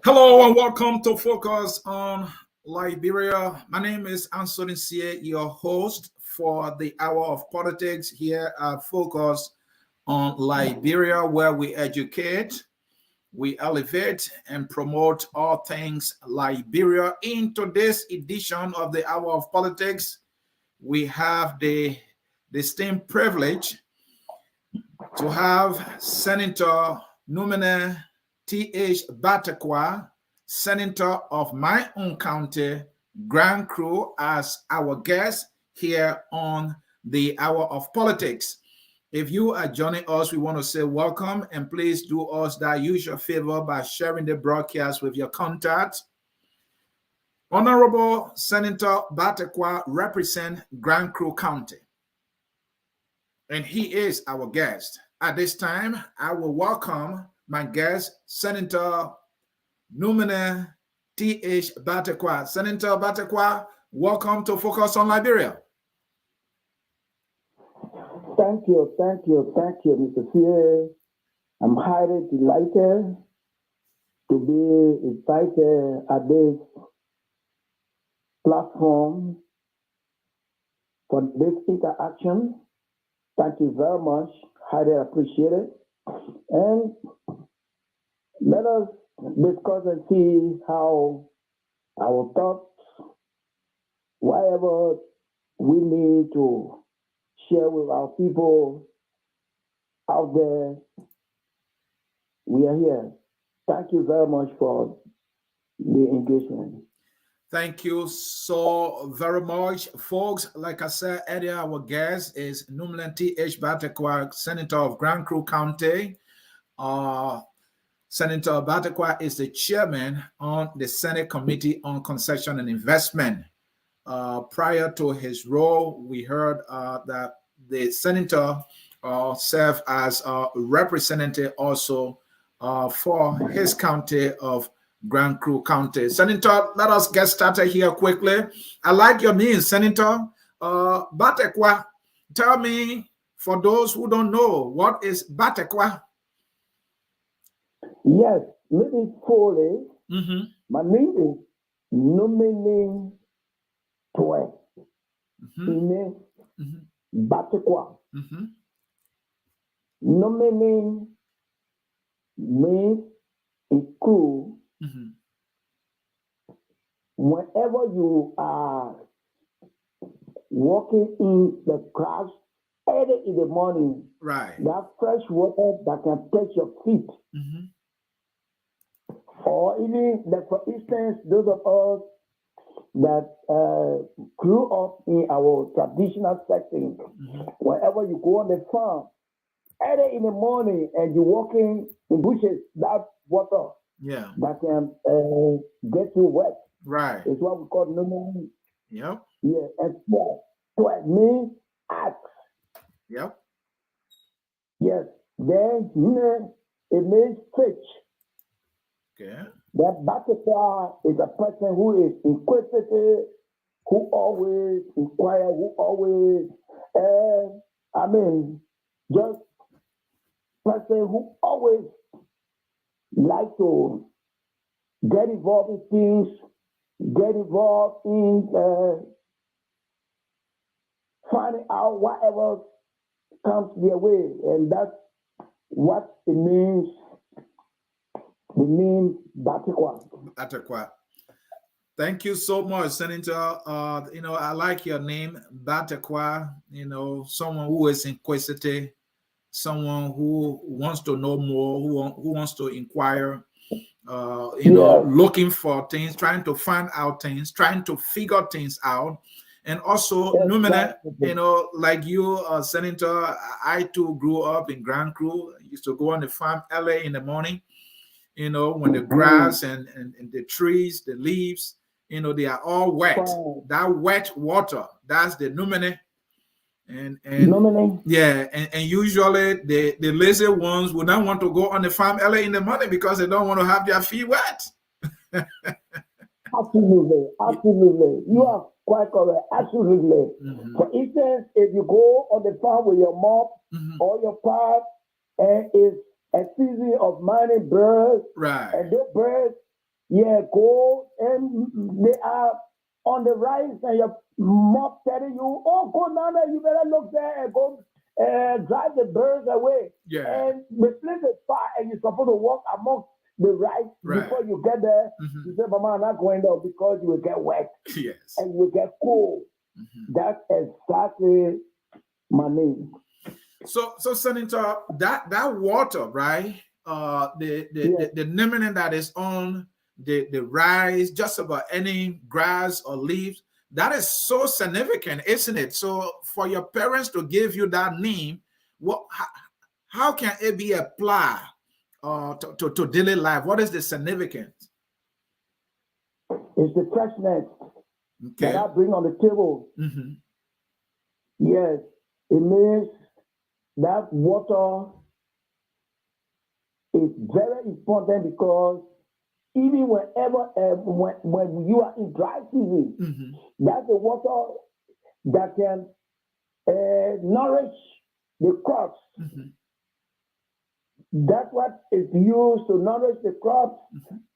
Hello and welcome to Focus on Liberia. My name is Anthony Sie, your host for the Hour of Politics here at Focus on Liberia, where we educate, we elevate, and promote all things Liberia. In today's edition of the Hour of Politics, we have the distinct privilege to have Senator Numene Bartekwa, Senator of my own county, Grand Crew, as our guest here on the Hour of Politics. If you are joining us, we want to say welcome and please do us that usual favor by sharing the broadcast with your contacts. Honorable Senator Bartekwa represents Grand Crew County, and he is our guest. At this time, I will welcome my guest, Senator Numene Bartekwa. Senator Bartekwa, welcome to Focus on Liberia. Thank you, Mr. Fie. I'm highly delighted to be invited at this platform for this interaction. Thank you very much. Highly appreciate it. And let us discuss and see how our thoughts, whatever we need to share with our people out there, we are here. Thank you very much for the engagement. Thank you so very much, folks. Like I said earlier, our guest is Numene Bartekwa, Senator of Grand Crew County. Senator Bartekwa is the chairman on the Senate Committee on Concession and Investment. Prior to his role, we heard that the senator served as a representative also for his county of Grand Crew County. Senator, let us get started here quickly. I like your name, Senator Bartekwa. Tell me, for those who don't know, what is Bartekwa? Yes, maybe fully. My name is Numene Bartekwa. Numene means include. Whenever you are walking in the grass early in the morning, right? That fresh water that can touch your feet. Or even, for instance, those of us that grew up in our traditional setting, whenever you go on the farm early in the morning and you're walking in bushes, that water that can get you wet. Right. It's what we call numene. Yep. Yeah, and sweat means axe. Yep. Yes. Then it means fish. Okay. That Bartekwa is a person who is inquisitive, who always inquire, who always, just person who always like to get involved in things, get involved in finding out whatever comes their way. And that's what it means. The name Bartekwa. Thank you so much, Senator. I like your name, Bartekwa. Someone who is inquisitive, someone who wants to know more, who wants to inquire, looking for things, trying to find out things, trying to figure things out. And also, Numene, like you, Senator, I too grew up in Grand Crew. I used to go on the farm early in the morning, when the grass and the trees, the leaves, they are all wet. That wet water, that's the Numene. And usually the lazy ones would not want to go on the farm early in the morning because they don't want to have their feet wet. Absolutely. You are quite correct. Absolutely. For instance, if you go on the farm with your mop or your pot, and it's a season of mining birds, right? And those birds yeah, go, and they are on the rise, and your mom telling you, oh, go down there, you better look there and go drive the birds away. Yeah. And the place is far, and you're supposed to walk among the rice before you get there. You say, Mama, I'm not going there because you will get wet. Yes. And you will get cold. That's exactly my name. So Senator, that water, right? The Numene that is on the rice, just about any grass or leaves, that is so significant, isn't it? So for your parents to give you that name, how can it be applied to daily life? What is the significance? It's the freshness that I bring on the table. Yes, it means that water is very important, because even whenever when you are in dry season, that's the water that can nourish the crops. That's what is used to nourish the crops,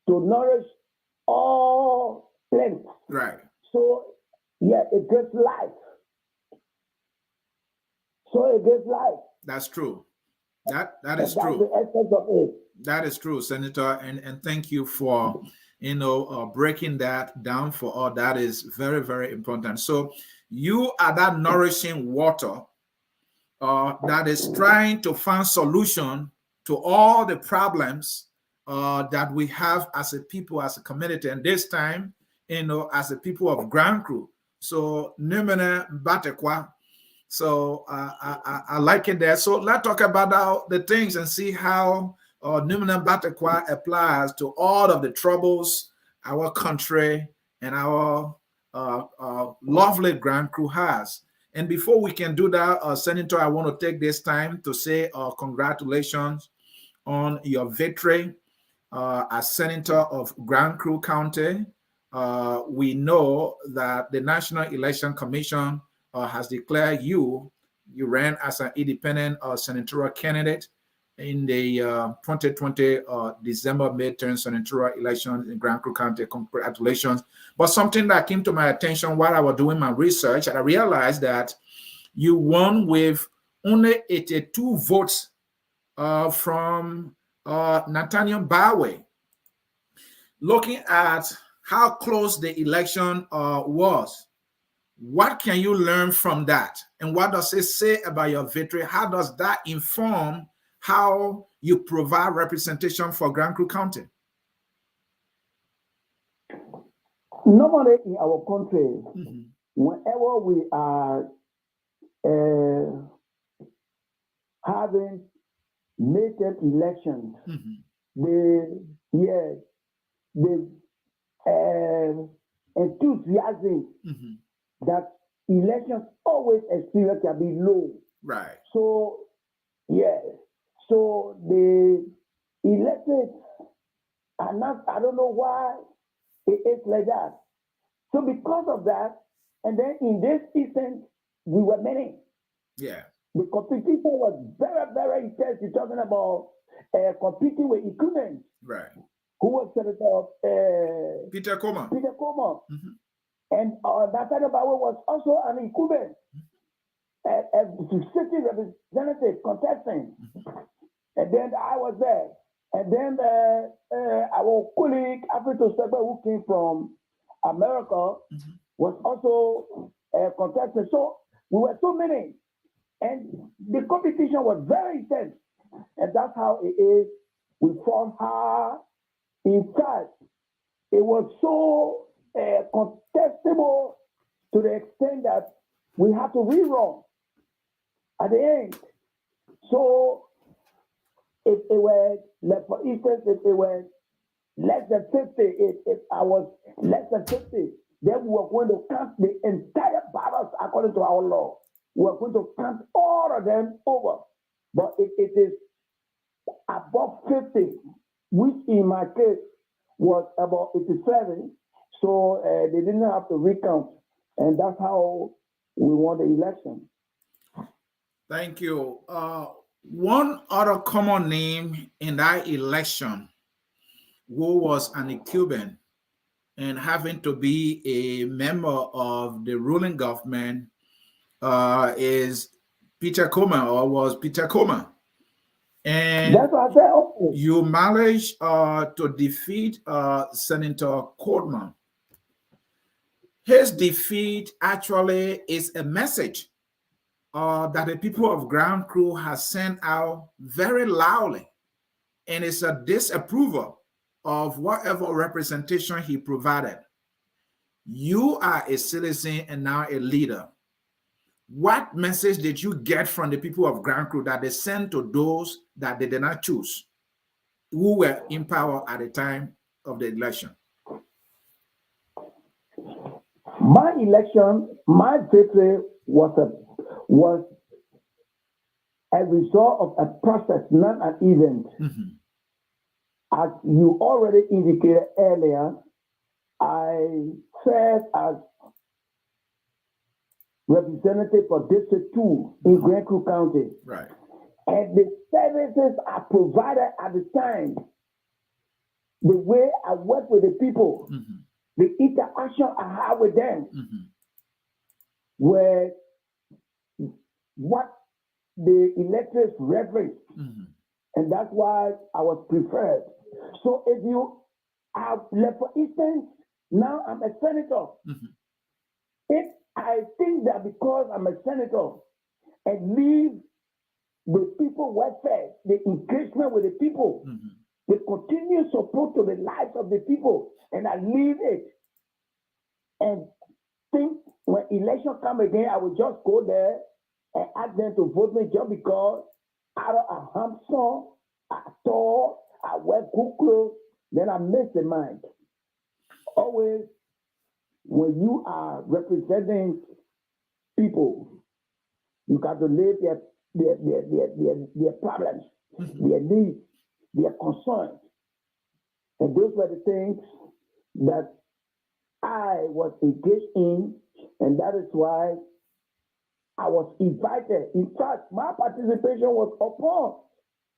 to nourish all plants. Right. So yeah, it gives life. So it gives life. That's true. That is that's true. The essence of it. That is true, Senator, and thank you for breaking that down for all. That is very, very important. So you are that nourishing water that is trying to find solution to all the problems that we have as a people, as a community, and this time, as a people of Grand Crew. So Numene Bartekwa. So I like it there. So let's talk about the things and see how Numene Bartekwa applies to all of the troubles our country and our lovely Grand Crew has. And before we can do that, Senator, I want to take this time to say congratulations on your victory as Senator of Grand Crew County. We know that the National Election Commission has declared you ran as an independent senatorial candidate in the 2020 December midterm senatorial elections in Grand Crew County. Congratulations. But something that came to my attention while I was doing my research, and I realized that you won with only 82 votes from Nathaniel Bawe. Looking at how close the election was, what can you learn from that? And what does it say about your victory? How does that inform how you provide representation for Grand Crew County? Normally in our country, whenever we are having midterm elections, the enthusiasm that elections always experience can be low. Right. So, yeah. So the elected are not, I don't know why it is like that. So because of that, and then in this instance, we were many. Yeah. The competition was very, very intense. You're talking about competing with equipment. Right. Who was Senator Peter Comer. And Nathaniel Bawe was also an incumbent, a city representative contesting. And then I was there. And then our colleague, Afrito Sebe, who came from America, was also contesting. So we were so many. And the competition was very intense. And that's how it is. We fought hard. In fact, it was so contestable to the extent that we had to rerun at the end. So if it were, like for instance, if it were less than 50, if I was less than 50, then we were going to count the entire ballots according to our law. We are going to count all of them over. But if it is above 50, which in my case was about 87, so they didn't have to recount. And that's how we won the election. Thank you. One other common name in that election who was an incumbent and having to be a member of the ruling government is Peter Comer, or was Peter Comer. And That's what I said. Okay. you managed to defeat Senator Coleman. His defeat actually is a message that the people of Ground Crew has sent out very loudly, and it's a disapproval of whatever representation he provided. You are a citizen and now a leader. What message did you get from the people of Ground Crew that they sent to those that they did not choose, who were in power at the time of the election? My election, my victory was a result of a process, not an event. As you already indicated earlier, I served as representative for District 2 in Grand Crew County. Right. And the services I provided at the time, the way I work with the people, the interaction I have with them, were what the electors referenced. And that's why I was preferred. So if you have, like for instance, now I'm a senator. If I think that because I'm a senator and leave the people welfare, the engagement with the people, the continued support to the lives of the people, and I leave it and think when election come again, I will just go there and ask them to vote me just because out of a handsome, I tall, I wear good clothes, then I miss the mind. Always, when you are representing people, you got to live their problems, their needs, their concerns. And those were the things that I was engaged in, and that is why I was invited. In fact, my participation was upon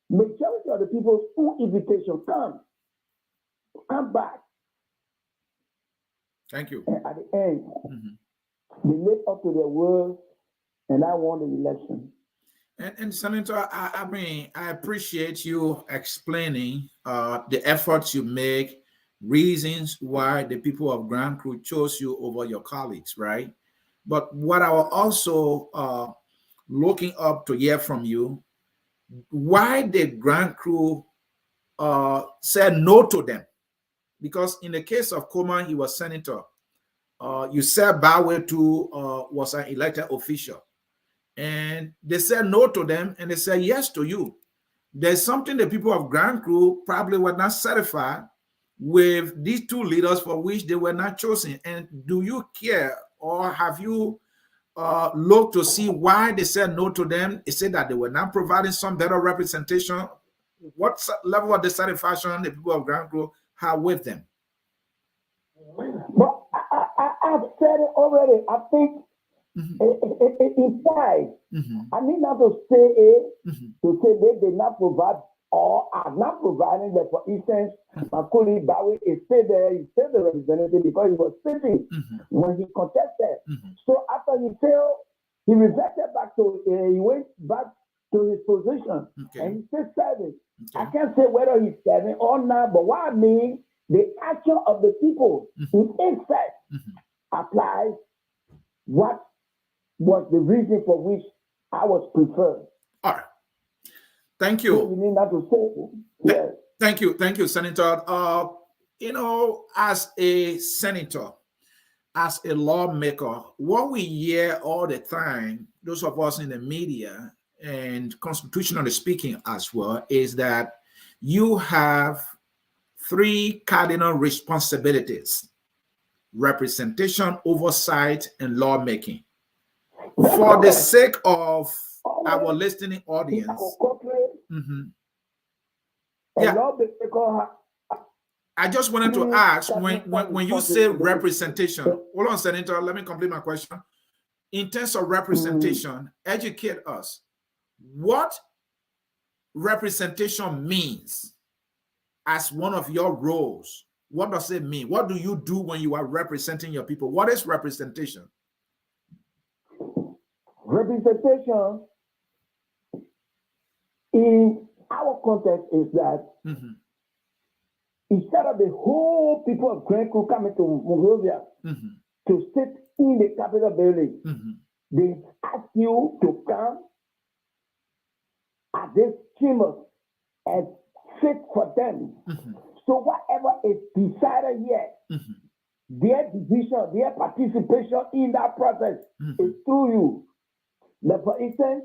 majority of the people's own invitation. Come back. Thank you. And at the end, they lived up to their word, and I won the election. And Senator, I mean, I appreciate you explaining the efforts you make, reasons why the people of Grand Crew chose you over your colleagues, right? But what I was also looking up to hear from you, why did Grand Crew said no to them? Because in the case of Coleman, he was senator. You said Bawetu was an elected official. And they said no to them, and they said yes to you. There's something the people of Grand Crew probably were not satisfied with these two leaders for which they were not chosen. And do you care, or have you looked to see why they said no to them? They said that they were not providing some better representation. What level of dissatisfaction the people of Grand Crew have with them? But I've said it already. I think it implies. I need not to say it to say they did not provide or are not providing that. For instance, Makuli Bawe is still there. He's still the representative because he was sitting when he contested. So after he failed, he reverted back to he went back to his position and he's still serving. I can't say whether he's serving or not, but what I mean, the action of the people in effect applies what was the reason for which I was preferred. All right. Thank you. So you need not to say yes. Thank you, Senator. You know, as a senator, as a lawmaker, what we hear all the time, those of us in the media and constitutionally speaking as well, is that you have three cardinal responsibilities: representation, oversight, and lawmaking. For the sake of our listening audience, I just wanted to ask, when you say representation, hold on, Senator, let me complete my question. In terms of representation, educate us. What representation means as one of your roles, what does it mean? What do you do when you are representing your people? What is representation? Representation in our context is that instead of the whole people of Grand Crew coming to Monrovia to sit in the Capitol building, they ask you to come at this chamber and sit for them. So whatever is decided here, their decision, their participation in that process is through you. Like for instance,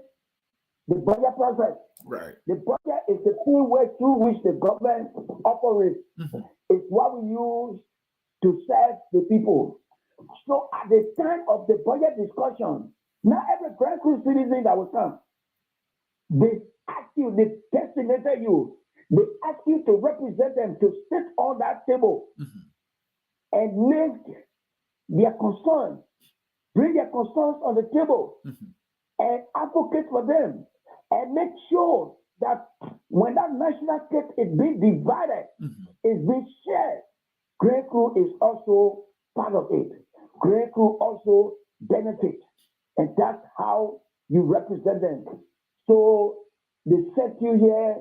the budget process. Right. The budget is the full way through which the government operates. It's what we use to serve the people. So at the time of the budget discussion, not every Grand Crew citizen that will come, they ask you, they designated you, they ask you to represent them, to sit on that table and make their concerns, bring their concerns on the table and advocate for them and make sure that when that national cake is being divided, is being shared, Grand Crew is also part of it. Grand Crew also benefits, and that's how you represent them. So they set you here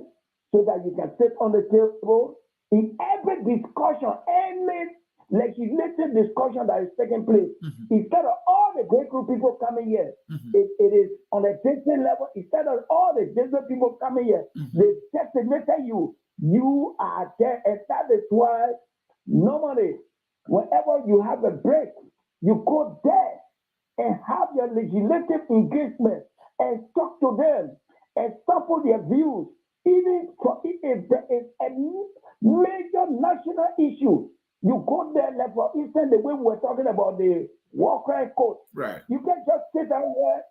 so that you can sit on the table in every discussion, any legislative discussion that is taking place. Instead of all the Grand Crew people coming here, it is on a district level. Instead of all the district people coming here, they designated you. You are there, and that is why normally, whenever you have a break, you go there and have your legislative engagement and talk to them and sample their views. Even if there is a major national issue, you go there, like for instance, the way we were talking about the war crime code. Right. You can just sit down there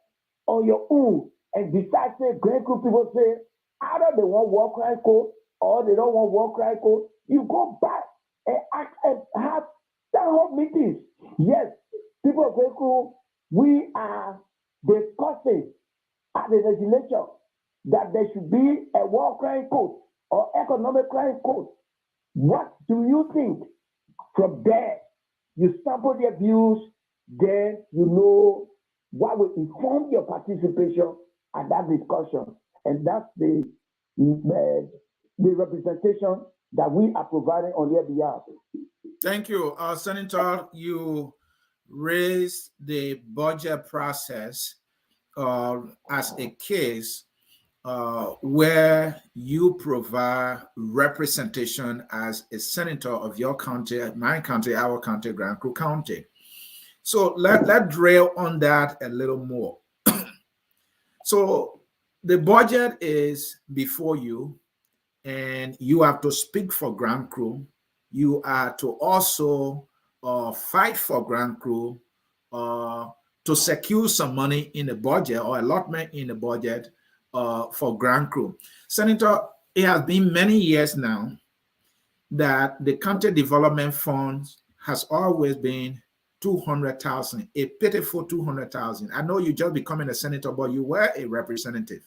on your own and decide, say, Grand Crew people say, either they want war crime code or they don't want war crime code. You go back and act and have town hall meetings. Yes, people of Grand Crew, we are discussing at the legislature that there should be a war crime code or economic crime code. What do you think? From there, you sample their views, then you know what will inform your participation at that discussion. And that's the representation that we are providing on their behalf. Thank you. Senator, you raised the budget process as a case where you provide representation as a senator of your county, my county, our county, Grand Crew County. So let's drill on that a little more. So the budget is before you, and you have to speak for Grand Crew. You are to also fight for Grand Crew to secure some money in the budget or allotment in the budget for Grand Crew. Senator, it has been many years now that the county development funds has always been 200,000, a pitiful 200,000. I know you just becoming a senator, but you were a representative.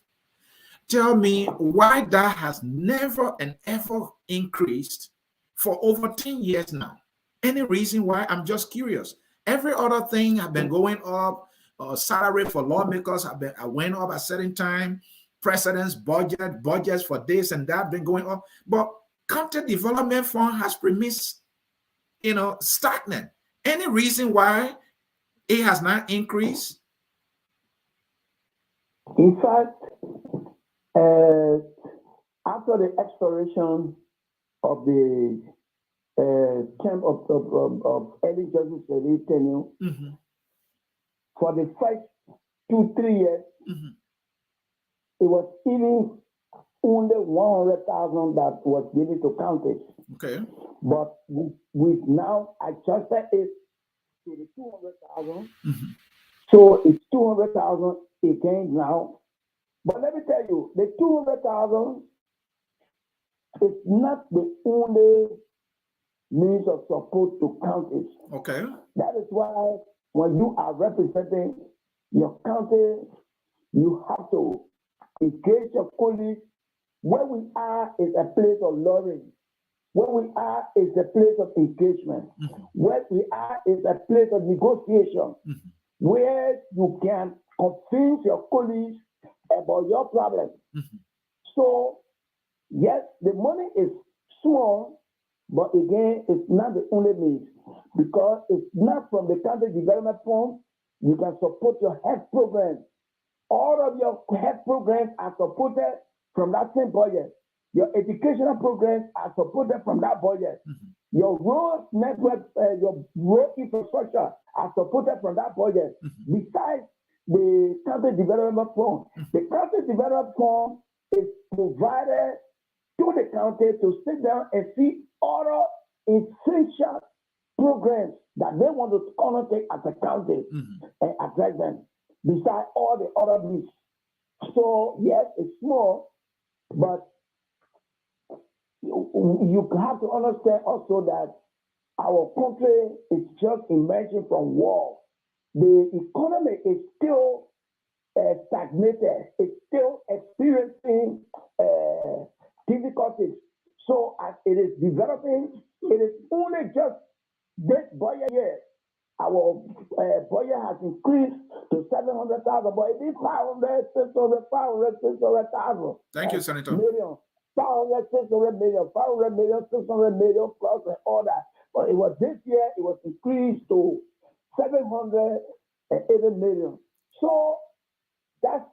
Tell me why that has never and ever increased for over 10 years now. Any reason why? I'm just curious. Every other thing have been going up. Salary for lawmakers went up at a certain time. President's budgets for this and that been going up. But county development fund has remained, stagnant. Any reason why it has not increased? In fact, after the expiration of the term of early justice tenure, for the first 2-3 years, it was even only 100,000 that was given to counties. Okay. But we've now adjusted it to the 200,000. So it's 200,000 again now. But let me tell you, the 200,000 is not the only means of support to counties. Okay. That is why when you are representing your county, you have to engage your colleagues. Where we are is a place of learning. Where we are is a place of engagement. Where we are is a place of negotiation, where you can convince your colleagues about your problem. So, yes, the money is small, but again, it's not the only means, because it's not from the country development fund. You can support your health program. All of your health programs are supported from that same budget. Your educational programs are supported from that budget. Your road network, your road infrastructure are supported from that budget. Besides the country development fund, the country development fund is provided to the county to sit down and see all essential programs that they want to undertake as a county and address them, besides all the other needs. So, yes, it's small, but you have to understand also that our country is just emerging from war. The economy is still stagnated. It's still experiencing difficulties. So as it is developing, it is only just this budget year. Our budget has increased to 700,000, but it is 500, 600, 500, 600,000. Thank you, Senator. Million. 500, 600 million, 500 million, 600 million plus and all that. But it was this year, it was increased to 780 million. So that's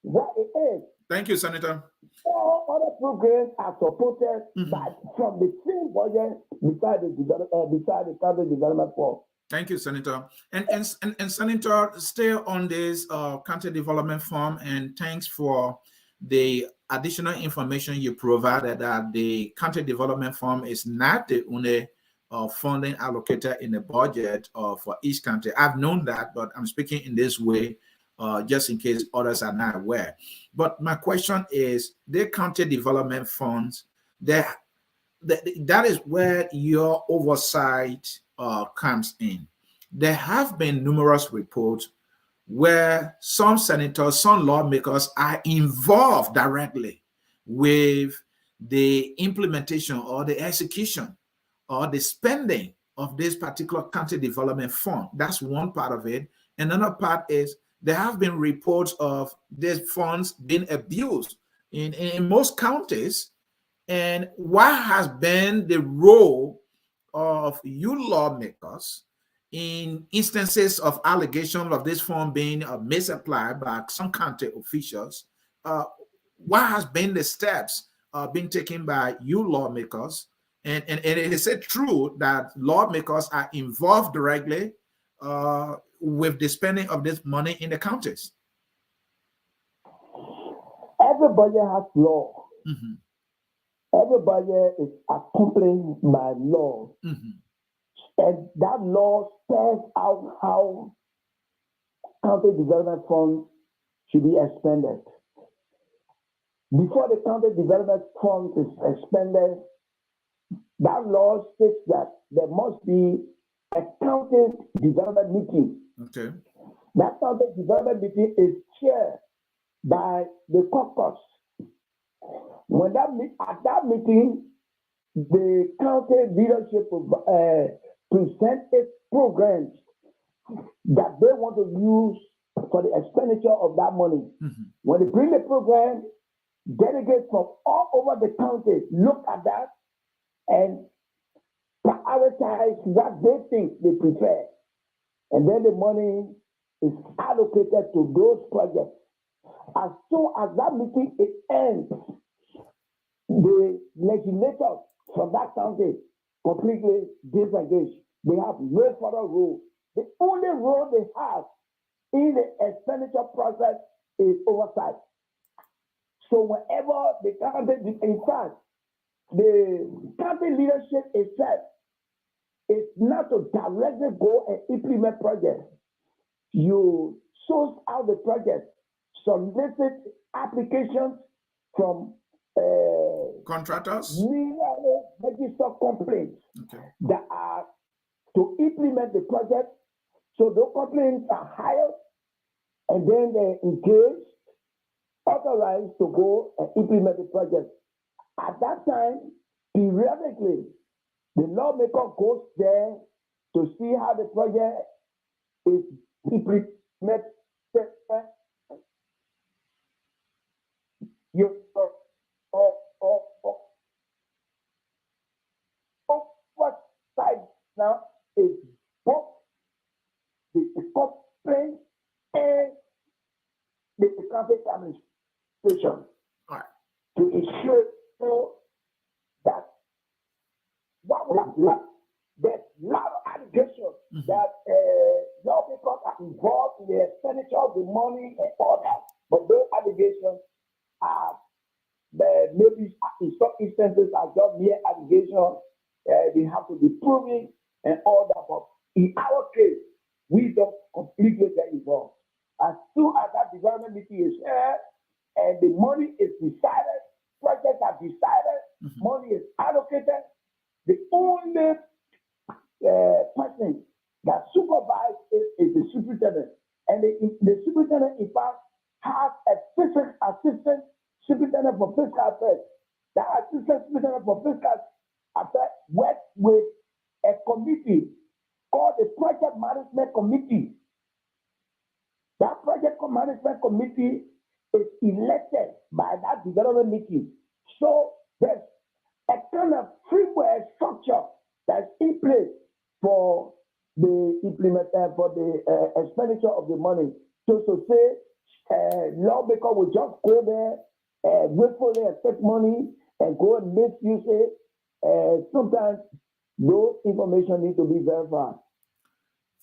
what it is. Thank you, Senator. All other programs are supported from the same budget beside the country development fund. Thank you, Senator. And Senator, stay on this country development fund, and thanks for the additional information you provided that the country development fund is not the only funding allocated in the budget for each country. I've known that, but I'm speaking in this way just in case others are not aware. But my question is, the country development funds, that is where your oversight comes in. There have been numerous reports where some senators, some lawmakers are involved directly with the implementation or the execution or the spending of this particular country development fund. That's one part of it. Another part is there have been reports of these funds being abused in most counties. And what has been the role of you lawmakers in instances of allegations of this fund being misapplied by some county officials? What has been the steps being taken by you lawmakers? And is it true that lawmakers are involved directly with the spending of this money in the counties? Everybody has law. Everybody is accompanied by law. And that law spells out how county development funds should be expended. Before the county development fund is expended, that law states that there must be a county development meeting. Okay. That county development meeting is chaired by the caucus. At that meeting, the county leadership present its programs that they want to use for the expenditure of that money. When they bring the program, delegates from all over the county look at that and prioritize what they think they prefer. And then the money is allocated to those projects. As soon as that meeting ends, the legislators from that county completely disengaged. They have no further role. The only role they have in the expenditure process is oversight. So whenever the county, in fact, the county leadership itself is not to directly go and implement projects. You source out the project, solicit applications from contractors, register complaints that are to implement the project. So those complaints are hired, and then they're engaged, authorized to go and implement the project. At that time, periodically, the lawmaker goes there to see how the project is implemented. Your oversight now is both the complaint and the traffic administration All right. to ensure that what we have left, there's a lot of allegations that lawmakers are involved in the expenditure of the money and all that. But those allegations are maybe in some instances are just mere allegations. They have to be proven and all that. But in our case, we don't completely get involved. As soon as that development meeting is here and the money is decided, projects are decided, money is allocated, the only person that supervises is the superintendent. And the superintendent, in fact, has a physical assistant superintendent for fiscal affairs. That assistant superintendent for fiscal affairs works with a committee called the Project Management Committee. That Project Management Committee is elected by that development meeting. So there's a kind of framework structure that's in place for the expenditure of the money. So to say, lawmaker will just go there, willfully accept money and go and misuse it. Sometimes those information need to be verified.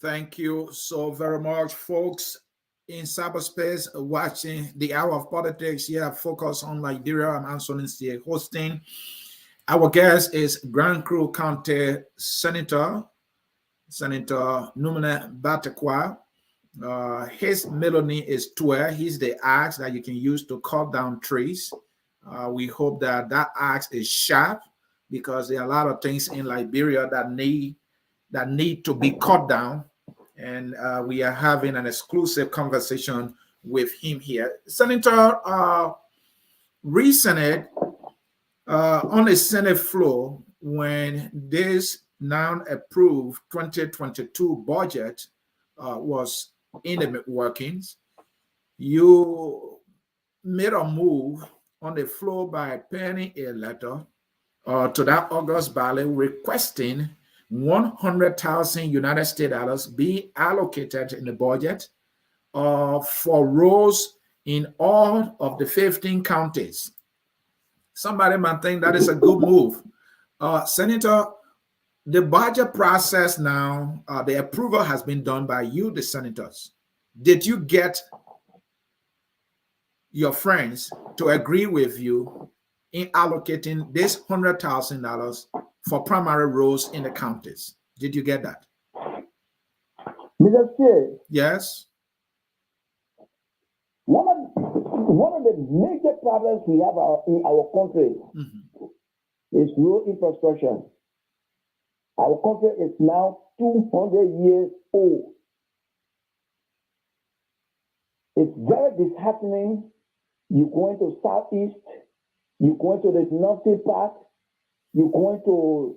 Thank you so very much, folks in cyberspace watching the Hour of Politics here. Focus on Liberia. I'm Anthony C. hosting. Our guest is Grand Crew County Senator Numene Bartekwa. His middle name is Tue. He's the axe that you can use to cut down trees. We hope that axe is sharp, because there are a lot of things in Liberia that need to be cut down. And we are having an exclusive conversation with him here. Senator, recently on the Senate floor, when this now approved 2022 budget was in the workings, you made a move on the floor by penning a letter to that August ballot requesting 100,000 United States dollars be allocated in the budget for roads in all of the 15 counties. Somebody might think that is a good move. Senator, the budget process now, the approval has been done by you, the senators. Did you get your friends to agree with you in allocating this $100,000 for primary roads in the counties? Did you get that? Mr. Chair. Yes. One of the major problems we have in our country is road infrastructure. Our country is now 200 years old. It's very disheartening. You're going to Southeast, you're going to the Northern part, you're going to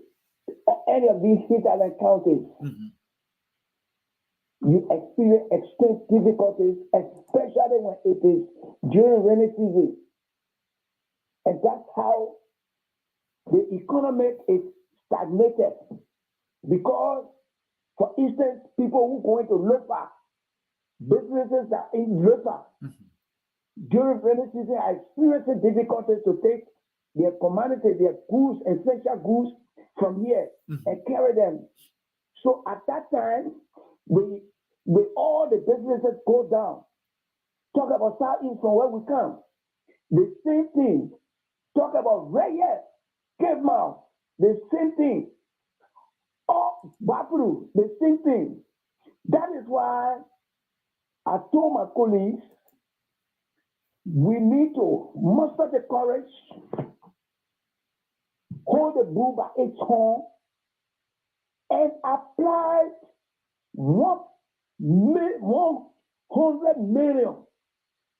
any of these hinterland counties. You experience extreme difficulties, especially when it is during rainy season. And that's how the economy is stagnated. Because, for instance, people who go into Lofa, businesses that are in Lofa, during rainy season are experiencing difficulties to take their commodity, their goods, essential goods from here and carry them. So at that time, all the businesses go down. Talk about Southeast from where we come. The same thing. Talk about Reyes, Cape Mount, the same thing. Oh, Bapuru, the same thing. That is why I told my colleagues, we need to muster the courage, hold the bull by its horn, and apply 100 million,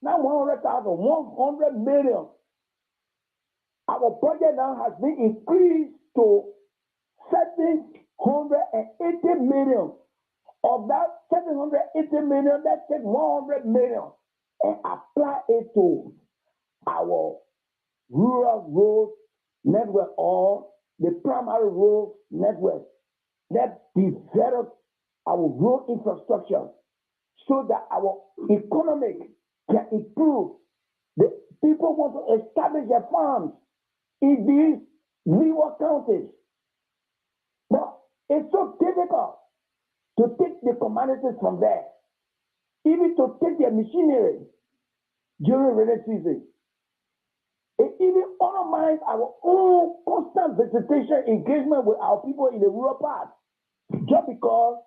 not 100,000, 100 million our budget now has been increased to 780 million. Of that 780 million, let's take 100 million and apply it to our rural road network or the primary road network. Let's develop our road infrastructure so that our economy can improve. The people want to establish their farms in these rural counties. But it's so difficult to take the commodities from there, even to take their machinery during rainy season. It even undermines our own constant visitation engagement with our people in the rural part. Just because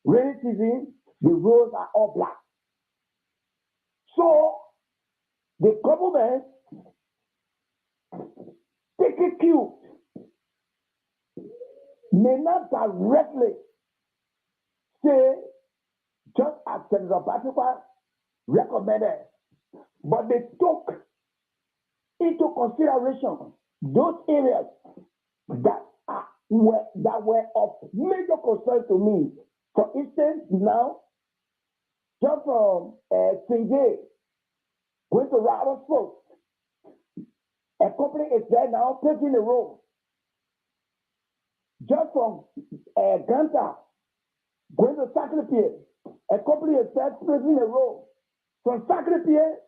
rainy season, the roads are all black. So the government take a cue, may not directly say, just as Senator Bartekwa recommended, but they took into consideration those areas that were of major concern to me. For instance, now, just from Sinjay, going to Robertsford, a company is there now paving the road. Just from Ganta, going to Sacré-Pied, a company is there paving the road. From Sacré-Pied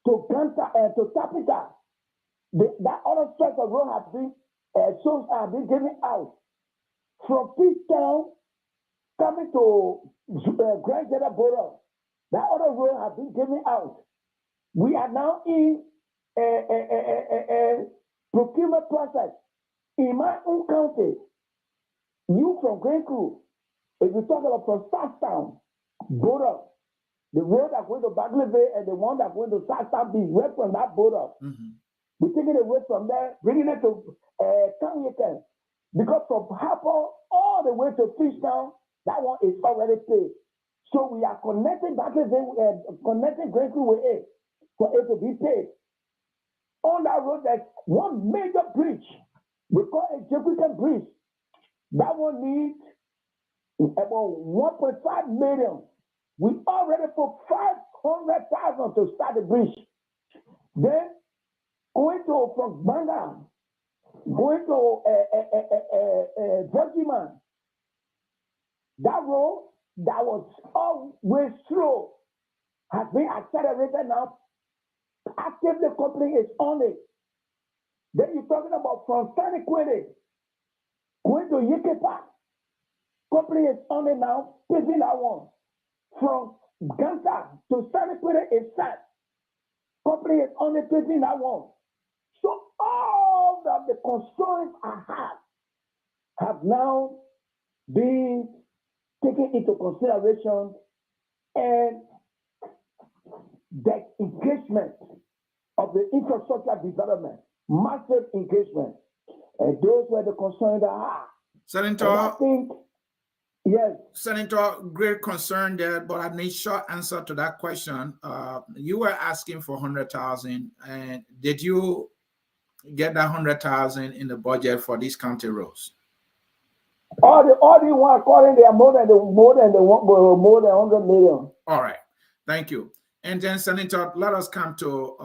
to Ganta and to Tapita, that other stretch of road has been given out. From Peachtown coming to Grand Jeddah border, that other road has been given out. We are now in a procurement process. In my own county, you from Grand Crew, if you talk about from Southtown border, the road that going to Bagley Bay and the one that going to Southtown Beach, right from that border. Mm-hmm. We're taking it away from there, bringing it to Kanye. Because from Harper all the way to Fishtown, that one is already paid. So we are connecting Bagley Bay, connecting Grand Crew with it for it to be paid. On that road, there's one major bridge. We call it Jefferson Bridge. That one needs about 1.5 million. We already put 500,000 to start the bridge. Then going to from Banga, going to Virginia, that road that was always slow has been accelerated now. Active the company is on it. Then you're talking about from Sani Kwede, going to Yekepa. Company is on it now, paving that one. From Ganta to Sani Kwede is set. Company is on it, paving that one. So all of the concerns I have now been taken into consideration, and the engagement of the infrastructure development, massive engagement, and those were the concerns I had. Senator, I think, yes. Senator, great concern there, but I need short answer to that question. You were asking for 100,000, and did you get that 100,000 in the budget for these county roads? All the one according, they are more than 100 million. All right, thank you. And then, Senator, let us come to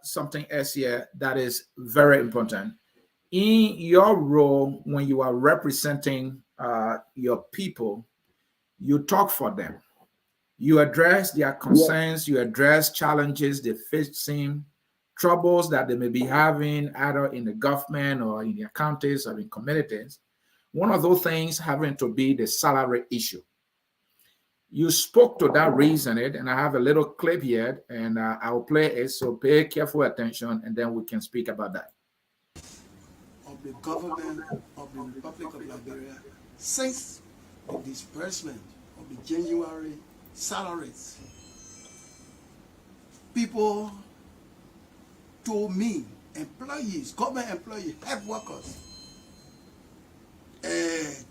something else here that is very important. In your role, when you are representing your people, you talk for them. You address their concerns, yes. You address challenges they facing, troubles that they may be having either in the government or in their counties or in communities. One of those things having to be the salary issue. You spoke to that reason, and I have a little clip here, and I'll play it, so pay careful attention, and then we can speak about that. Of the government of the Republic of Liberia since the disbursement of the January salaries. People told me, employees, government employees, health workers,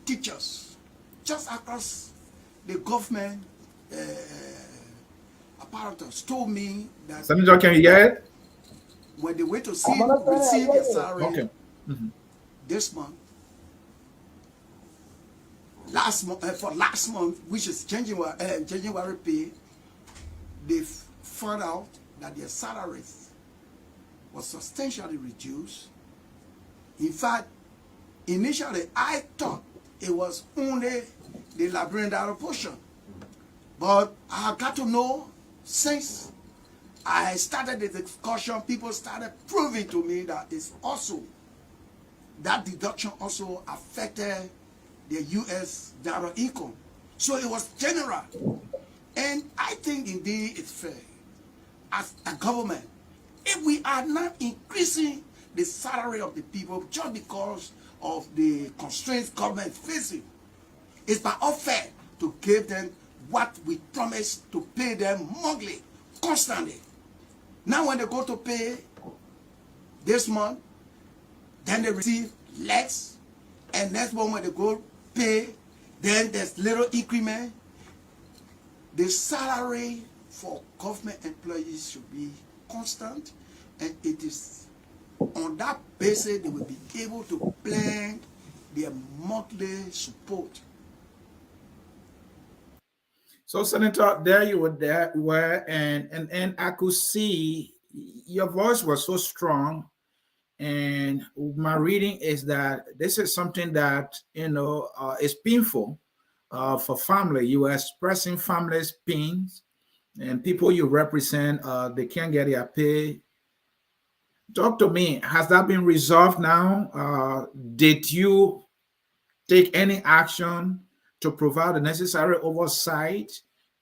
teachers, just across the government apparatus told me that... Senator, can you hear it? when they went to I'm understanding. I receive hear their you. salary Okay. Mhm. this month, for last month, which is January pay, they found out that their salaries was substantially reduced. In fact, initially I thought it was only the Labrador portion, but I got to know since I started the discussion, people started proving to me that it's also that deduction also affected the U.S. dollar income. So it was general. And I think indeed it's fair as a government, if we are not increasing the salary of the people just because of the constraints government is facing, it's by unfair to give them what we promised to pay them monthly, constantly. Now when they go to pay this month, then they receive less, and next month when they go pay, then there's little increment. The salary for government employees should be constant, and it is on that basis they will be able to plan their monthly support. So, Senator, there you were, and I could see your voice was so strong. And my reading is that this is something that is painful for family. You are expressing families' pains, and people you represent, they can't get their pay. Talk to me. Has that been resolved now? Did you take any action to provide the necessary oversight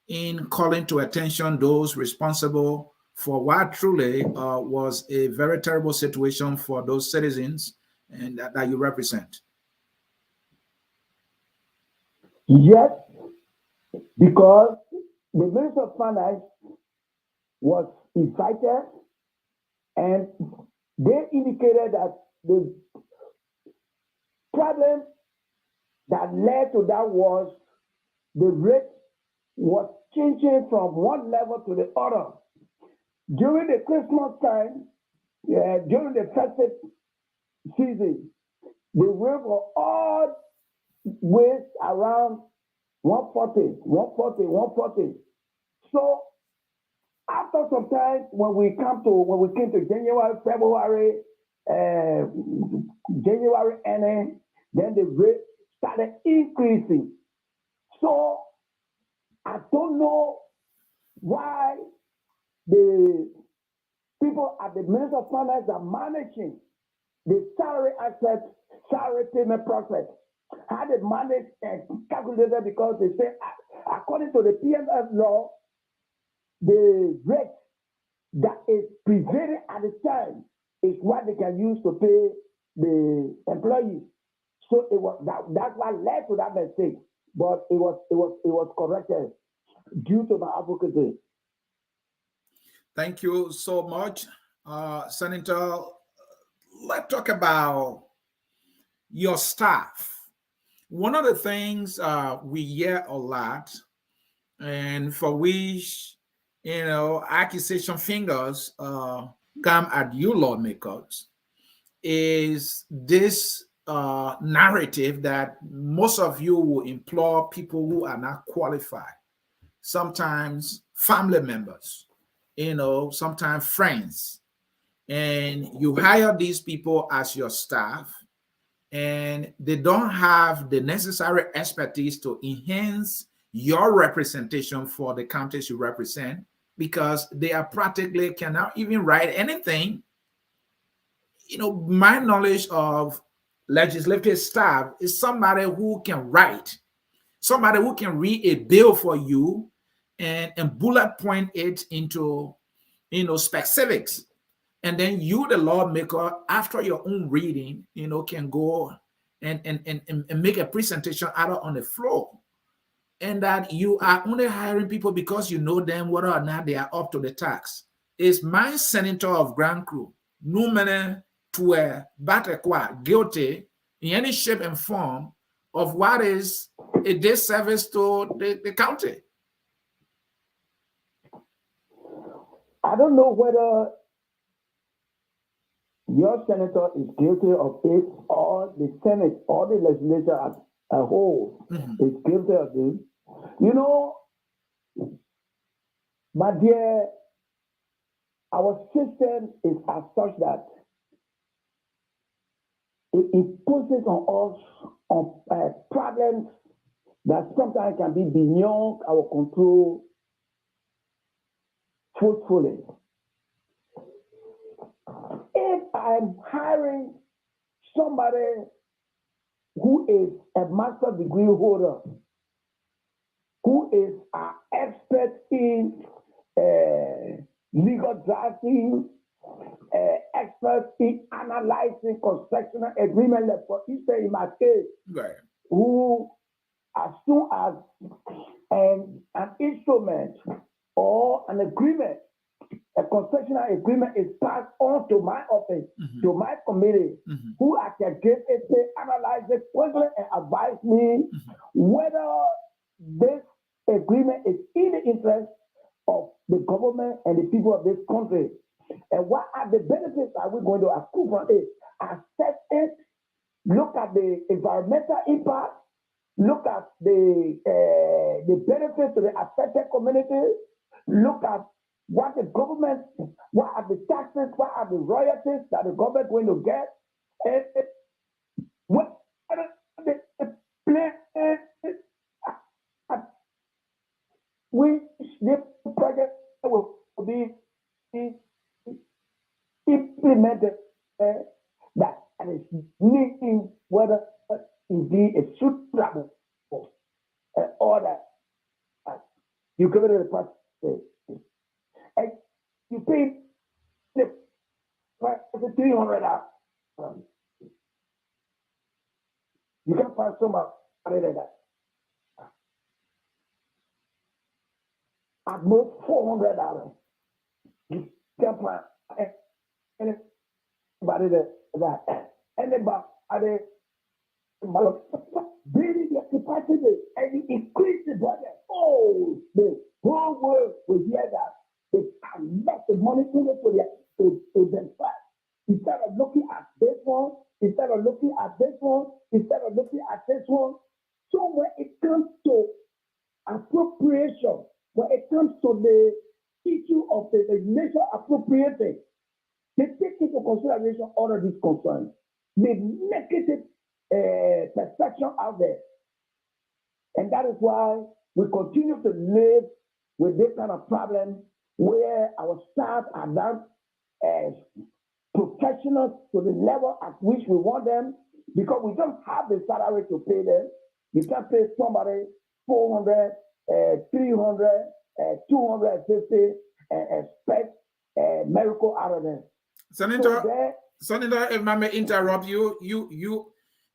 in calling to attention those responsible for what truly was a very terrible situation for those citizens and that you represent? Yes, because the Minister of Finance was invited and they indicated that the problem that led to that was the rate was changing from one level to the other. During the Christmas time, during the festive season, the rate was always around 140, 140, 140. So after some time, when we came to January, February, January ending, then the rate started increasing. So I don't know why the people at the Ministry of Finance are managing the salary asset, salary payment process. How they manage and calculate it, because they say, according to the PMF law, the rate that is prevailing at the time is what they can use to pay the employees. So it was that's what led to that mistake, but it was corrected due to my advocacy. Thank you so much, Senator. Let's talk about your staff. One of the things we hear a lot, and for which accusation fingers come at you lawmakers, is this narrative that most of you will employ people who are not qualified, sometimes family members, sometimes friends, and you hire these people as your staff, and they don't have the necessary expertise to enhance your representation for the counties you represent, because they are practically cannot even write anything. My knowledge of legislative staff is somebody who can write, somebody who can read a bill for you and bullet point it into specifics. And then you, the lawmaker, after your own reading, can go and make a presentation out on the floor. And that you are only hiring people because you know them, whether or not they are up to the task. Is my senator of Grand Crew, Numene Bartekwa, guilty in any shape and form of what is a disservice to the county? I don't know whether your senator is guilty of it, or the Senate, or the legislature as a whole is guilty of it. You know, my dear, our system is as such that it imposes on us on problems that sometimes can be beyond our control truthfully. If I'm hiring somebody who is a master's degree holder, who is an expert in legal drafting, expert in analyzing construction agreement, like for instance, in my case, Right. who as soon as an instrument or an agreement, a construction agreement is passed on to my office, to my committee, who I can give it, analyze it quickly, and advise me whether this agreement is in the interest of the government and the people of this country. And what are the benefits are we going to accrue from it? Assess it, look at the environmental impact, look at the benefits to the affected communities, look at what the government, what are the taxes, what are the royalties that the government going to get, and what are the places which the project will be implemented that is needing whether indeed it's suitable order. You give it a process. And you pay the price of $300. You can find somebody that at most $400. You can find anybody that anybody building your capacity and you increase the budget. Oh, the whole world will hear that. They can make the money in it to themselves. Instead of looking at this one, instead of looking at this one, instead of looking at this one. So when it comes to appropriation, when it comes to the issue of the nation appropriating, they take into consideration all of these concerns. The negative perception out there. And that is why we continue to live with this kind of problem where our staff are not as professionals to the level at which we want them, because we don't have the salary to pay them. You can't pay somebody 400, 300, 250, and expect a miracle out of them. Senator, if I may interrupt you,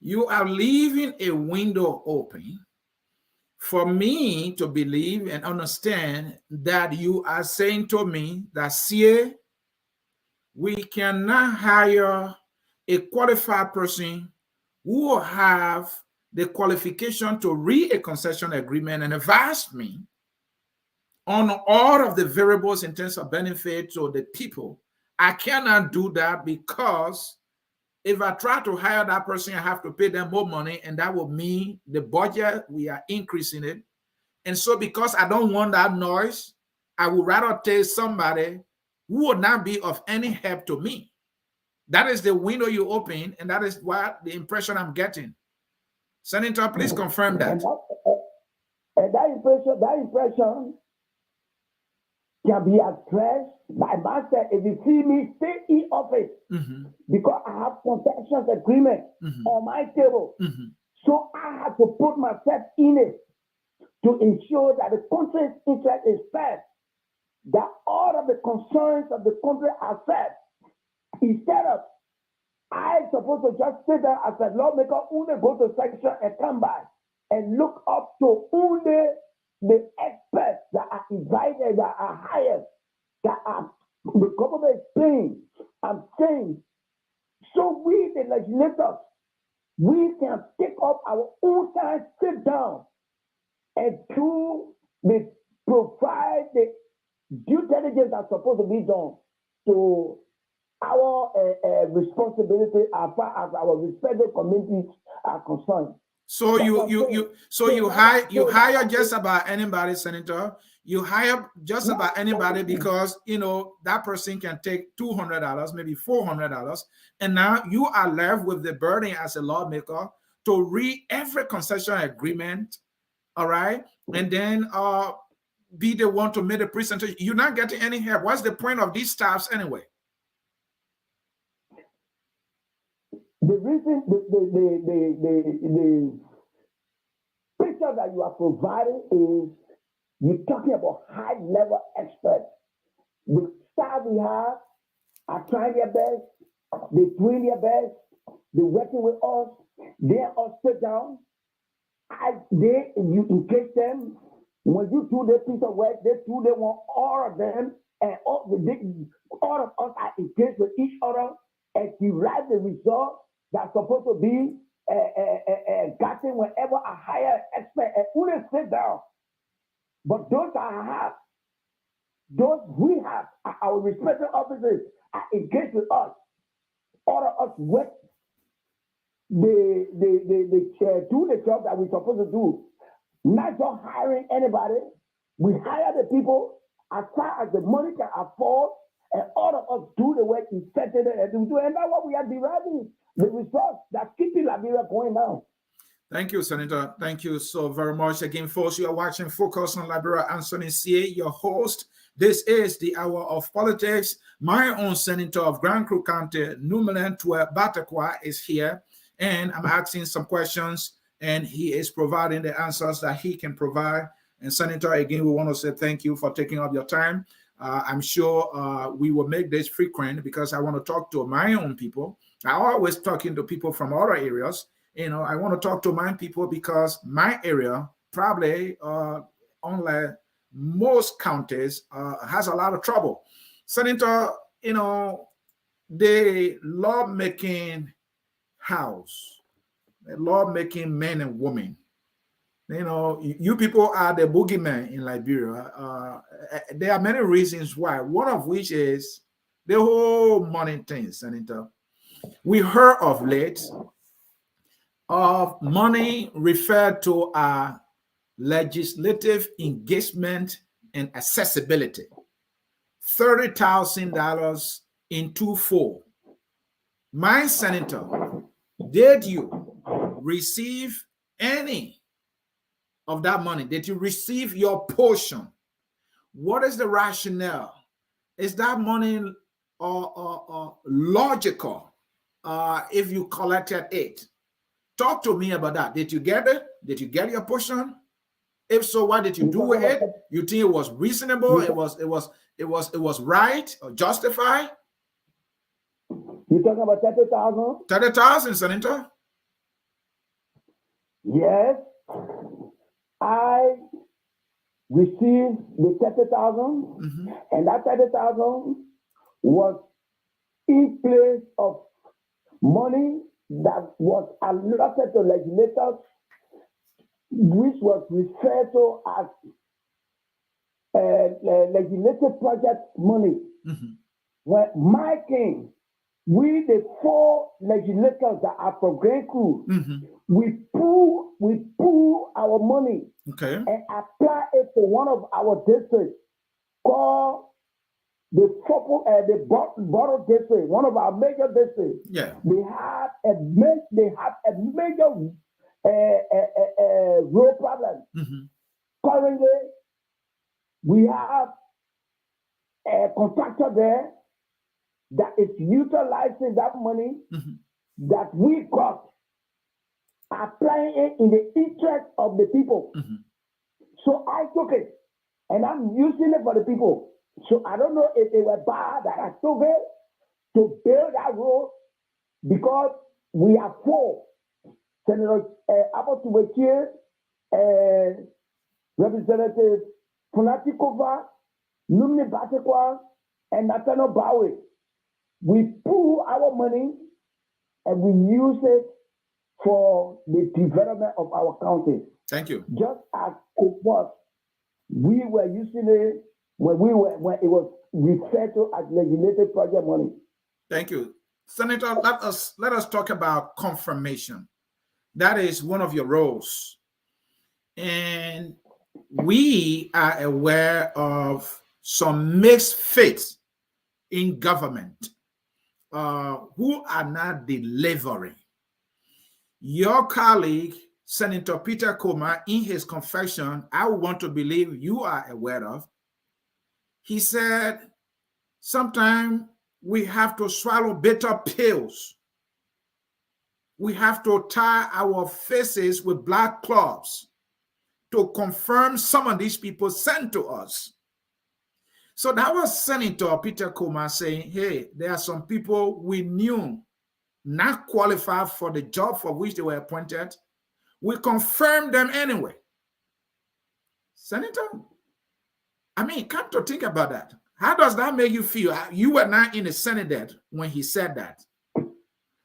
you are leaving a window open for me to believe and understand that you are saying to me that, see, we cannot hire a qualified person who will have the qualification to read a concession agreement and advise me on all of the variables in terms of benefit to the people. I cannot do that, because if I try to hire that person, I have to pay them more money, and that will mean the budget, we are increasing it. And so because I don't want that noise, I would rather take somebody who would not be of any help to me. That is the window you open, and that is what the impression I'm getting. Senator, please confirm that. And that impression can be addressed by myself. If you see me stay in office, because I have concessions agreement on my table, so I have to put myself in it to ensure that the country's interest is fed, that all of the concerns of the country are fed. Instead of I supposed to just sit there as a lawmaker, only go to section and come back and look up to only the experts that are invited, that are hired, that are the government is paying. I'm saying, so we, the legislators, we can take up our own time, sit down, and provide the due diligence that's supposed to be done to our responsibility as far as our respective communities are concerned. So you hire just about anybody, Senator. You hire just about anybody because you know that person can take $200, maybe $400, and now you are left with the burden as a lawmaker to read every concession agreement, all right, and then be the one to make the presentation. You're not getting any help. What's the point of these staffs anyway? The reason the picture that you are providing is you're talking about high level experts. The staff we have are trying their best, they're doing their best, they're working with us, they're all sit down. You engage them. When you do this piece of work, they want all of them, and all of us are engaged with each other and derive the result that's supposed to be gotten whenever I hire an expert and only sit down. But those we have, our respective officers are engaged with us. All of us work, they do the job that we're supposed to do. Not just hiring anybody. We hire the people as far as the money can afford, and all of us do the work effectively and do. And that's what we are deriving the results that's keeping Liberia going down. Thank you, Senator. Thank you so very much. Again, folks, you are watching Focus on Liberia. Anthony C.A., your host. This is the Hour of Politics. My own Senator of Grand Crook County, Numene Bartekwa, is here, and I'm asking some questions, and he is providing the answers that he can provide. And Senator, again, we want to say thank you for taking up your time. I'm sure we will make this frequent because I want to talk to my own people. I always talking to people from other areas. You know, I want to talk to my people because my area probably, unlike most counties, has a lot of trouble. Senator, you know, the lawmaking house, the lawmaking men and women, you know, you people are the boogeyman in Liberia. There are many reasons why, one of which is the whole money thing, Senator. We heard of late of money referred to our legislative engagement and accessibility. $30,000 in 2-4. My Senator, did you receive any of that money? Did you receive your portion? What is the rationale? Is that money logical if you collected it? Talk to me about that. Did you get it? Did you get your portion? If so, why did you do with it? You think it was reasonable? It was right or justified? You talking about 30,000? 30,000, Senator. Yes, I received the 30,000, and that 30,000 was in place of money that was allotted to legislators, which was referred to as legislative project money. When my king, we the 4 legislators that are from Grand Crew, we pool our money and apply it to one of our districts called the Borough District, one of our major districts. Yeah. They have a major road problem. Currently, we have a contractor there that is utilizing that money that we got, applying it in the interest of the people. So I took it and I'm using it for the people. So I don't know if they were bad that I took it to build that road because we are 4. Senator Abotuwekie, Representative Funatikova, Numene Bartekwa, and Nathaniel Bowie. We pool our money and we use it for the development of our county. Thank you. Just as it was, we were using it when it was referred to as legislative project money. Thank you. Senator, let us talk about confirmation. That is one of your roles. And we are aware of some mixed faiths in government who are not delivering. Your colleague, Senator Peter Comer, in his confession, I want to believe you are aware of, he said, sometimes we have to swallow bitter pills. We have to tie our faces with black cloths to confirm some of these people sent to us. So that was Senator Peter Comer saying, hey, there are some people we knew not qualified for the job for which they were appointed. We confirmed them anyway. Senator, I mean, come to think about that. How does that make you feel? You were not in the Senate when he said that.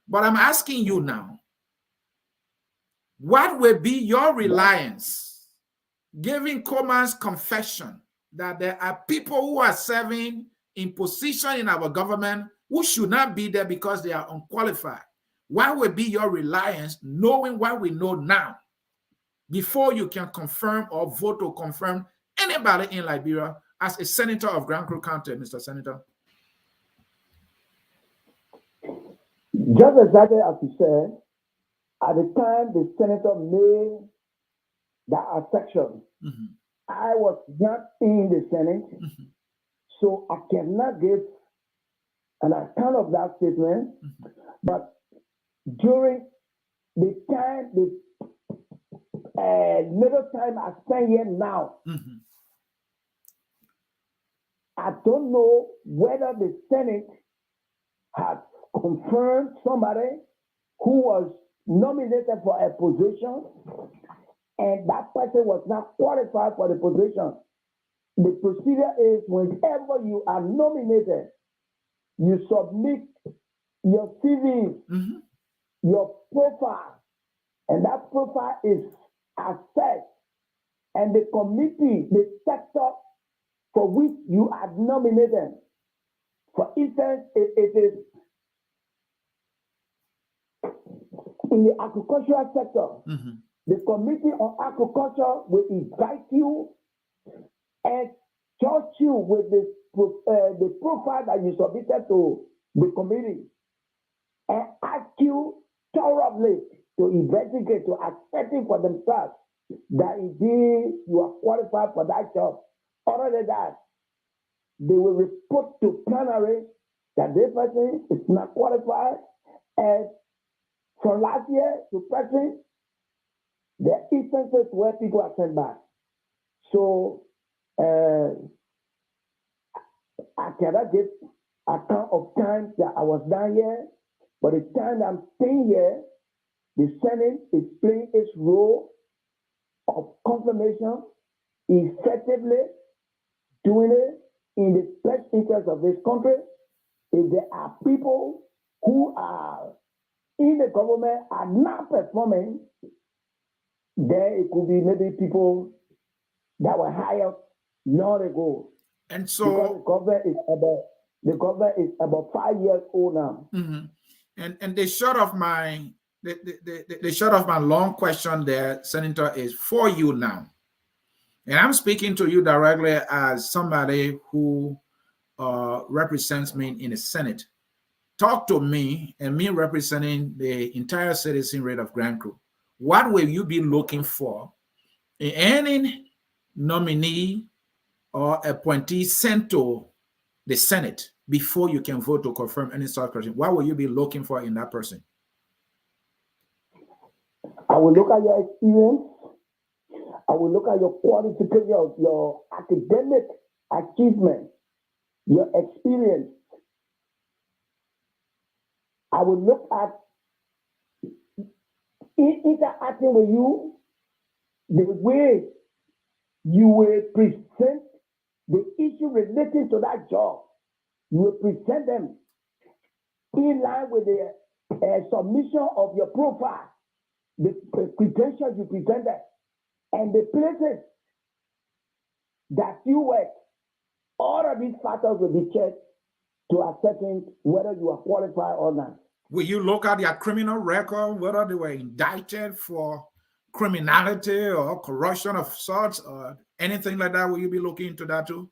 But I'm asking you now, what will be your reliance, given Comer's confession that there are people who are serving in position in our government who should not be there because they are unqualified? What will be your reliance, knowing what we know now, before you can confirm or vote to confirm anybody in Liberia as a senator of Grand Creek County, Mr. Senator? Just exactly as you said, at the time the senator made that assertion, I was not in the Senate, so I cannot give an account of that statement. But during the time, the little time I spend here now, I don't know whether the Senate had confirmed somebody who was nominated for a position and that person was not qualified for the position. The procedure is whenever you are nominated, you submit your CV, your profile, and that profile is assessed, and the committee, the sector for which you are nominated, for instance, it is in the agricultural sector, the Committee on Agriculture will invite you and judge you with the profile that you submitted to the committee and ask you thoroughly to investigate, to accept it for themselves that indeed you are qualified for that job. Other than that, they will report to plenary that this person is not qualified, and from last year to present, there are instances where people are sent back. So I cannot give account of times that I was down here, but the time that I'm staying here, the Senate is playing its role of confirmation, effectively doing it in the best interest of this country. If there are people who are in the government are not performing, then it could be maybe people that were hired long ago. And so the government is about 5 years old now. And the short of my long question there, Senator, is for you now. And I'm speaking to you directly as somebody who represents me in the Senate. Talk to me, and me representing the entire citizen rate of Grand Creek. What will you be looking for in any nominee or appointee sent to the Senate before you can vote to confirm any such person? What will you be looking for in that person? I will look at your experience. I will look at your qualification, your academic achievement, your experience. I will look at interacting with you, the way you will present the issue relating to that job. You will present them in line with the submission of your profile, the credentials you presented, and the places that you work. All of these factors will be checked to ascertain whether you are qualified or not. Will you look at their criminal record, whether they were indicted for criminality or corruption of sorts or anything like that? Will you be looking into that too?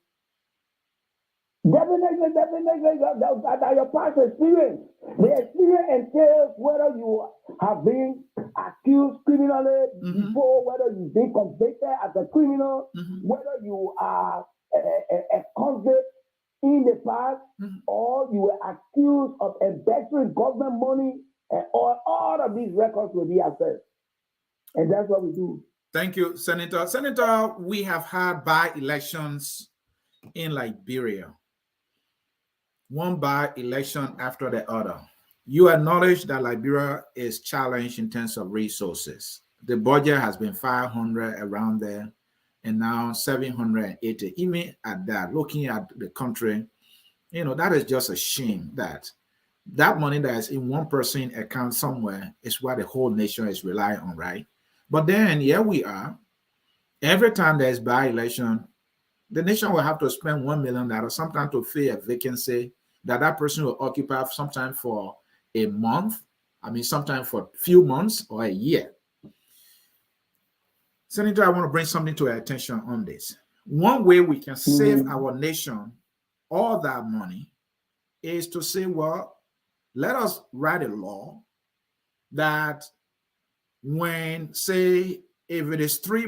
Definitely, that your past experience. The experience entails whether you have been accused criminally before, whether you've been convicted as a criminal, whether you are a convict in the past, or you were accused of embezzling government money, or all of these records will be assessed. And that's what we do. Thank you, Senator. Senator, we have had by-elections in Liberia. One by-election after the other. You acknowledge that Liberia is challenged in terms of resources. The budget has been 500 around there, and now 780. Even at that, looking at the country, that is just a shame that money that is in one person account somewhere is what the whole nation is relying on, right? But then here we are. Every time there's by-election, the nation will have to spend $1 million sometimes to fill a vacancy that person will occupy sometime for a month. Sometime for a few months or a year. Senator, I want to bring something to your attention on this. One way we can save our nation all that money is to say, well, let us write a law that when, say, if it is 3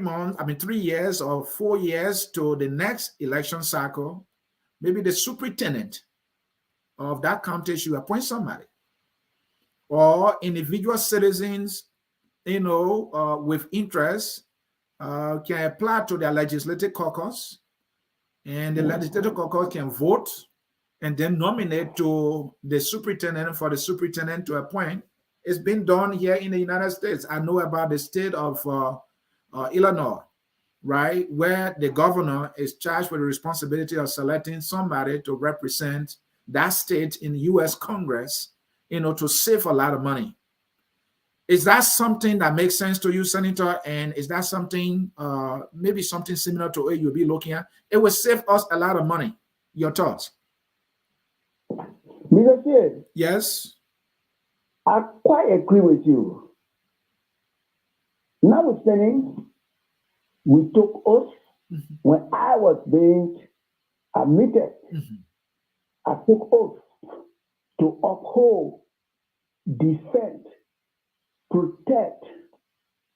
years or 4 years to the next election cycle, maybe the superintendent of that county should appoint somebody. Or individual citizens, with interest, can apply to their legislative caucus, and the legislative caucus can vote and then nominate to the superintendent for the superintendent to appoint. It's been done here in the United States. I know about the state of Illinois, right, where the governor is charged with the responsibility of selecting somebody to represent that state in the U.S. Congress, to save a lot of money. Is that something that makes sense to you, Senator? And is that something, maybe something similar to what you'll be looking at? It will save us a lot of money. Your thoughts? Mr. Chair, yes. I quite agree with you. Notwithstanding, we took oath when I was being admitted. I took oath to uphold, defend, protect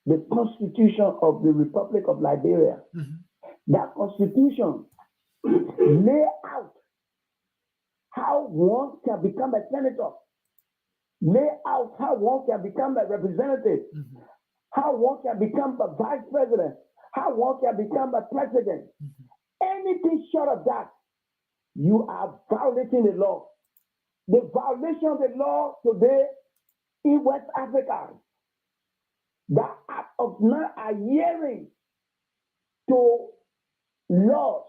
the Constitution of the Republic of Liberia. That Constitution lay out how one can become a senator, lay out how one can become a representative, how one can become a vice president, how one can become a president. Anything short of that, you are violating the law. The violation of the law today in West Africa, that act of not adhering to laws,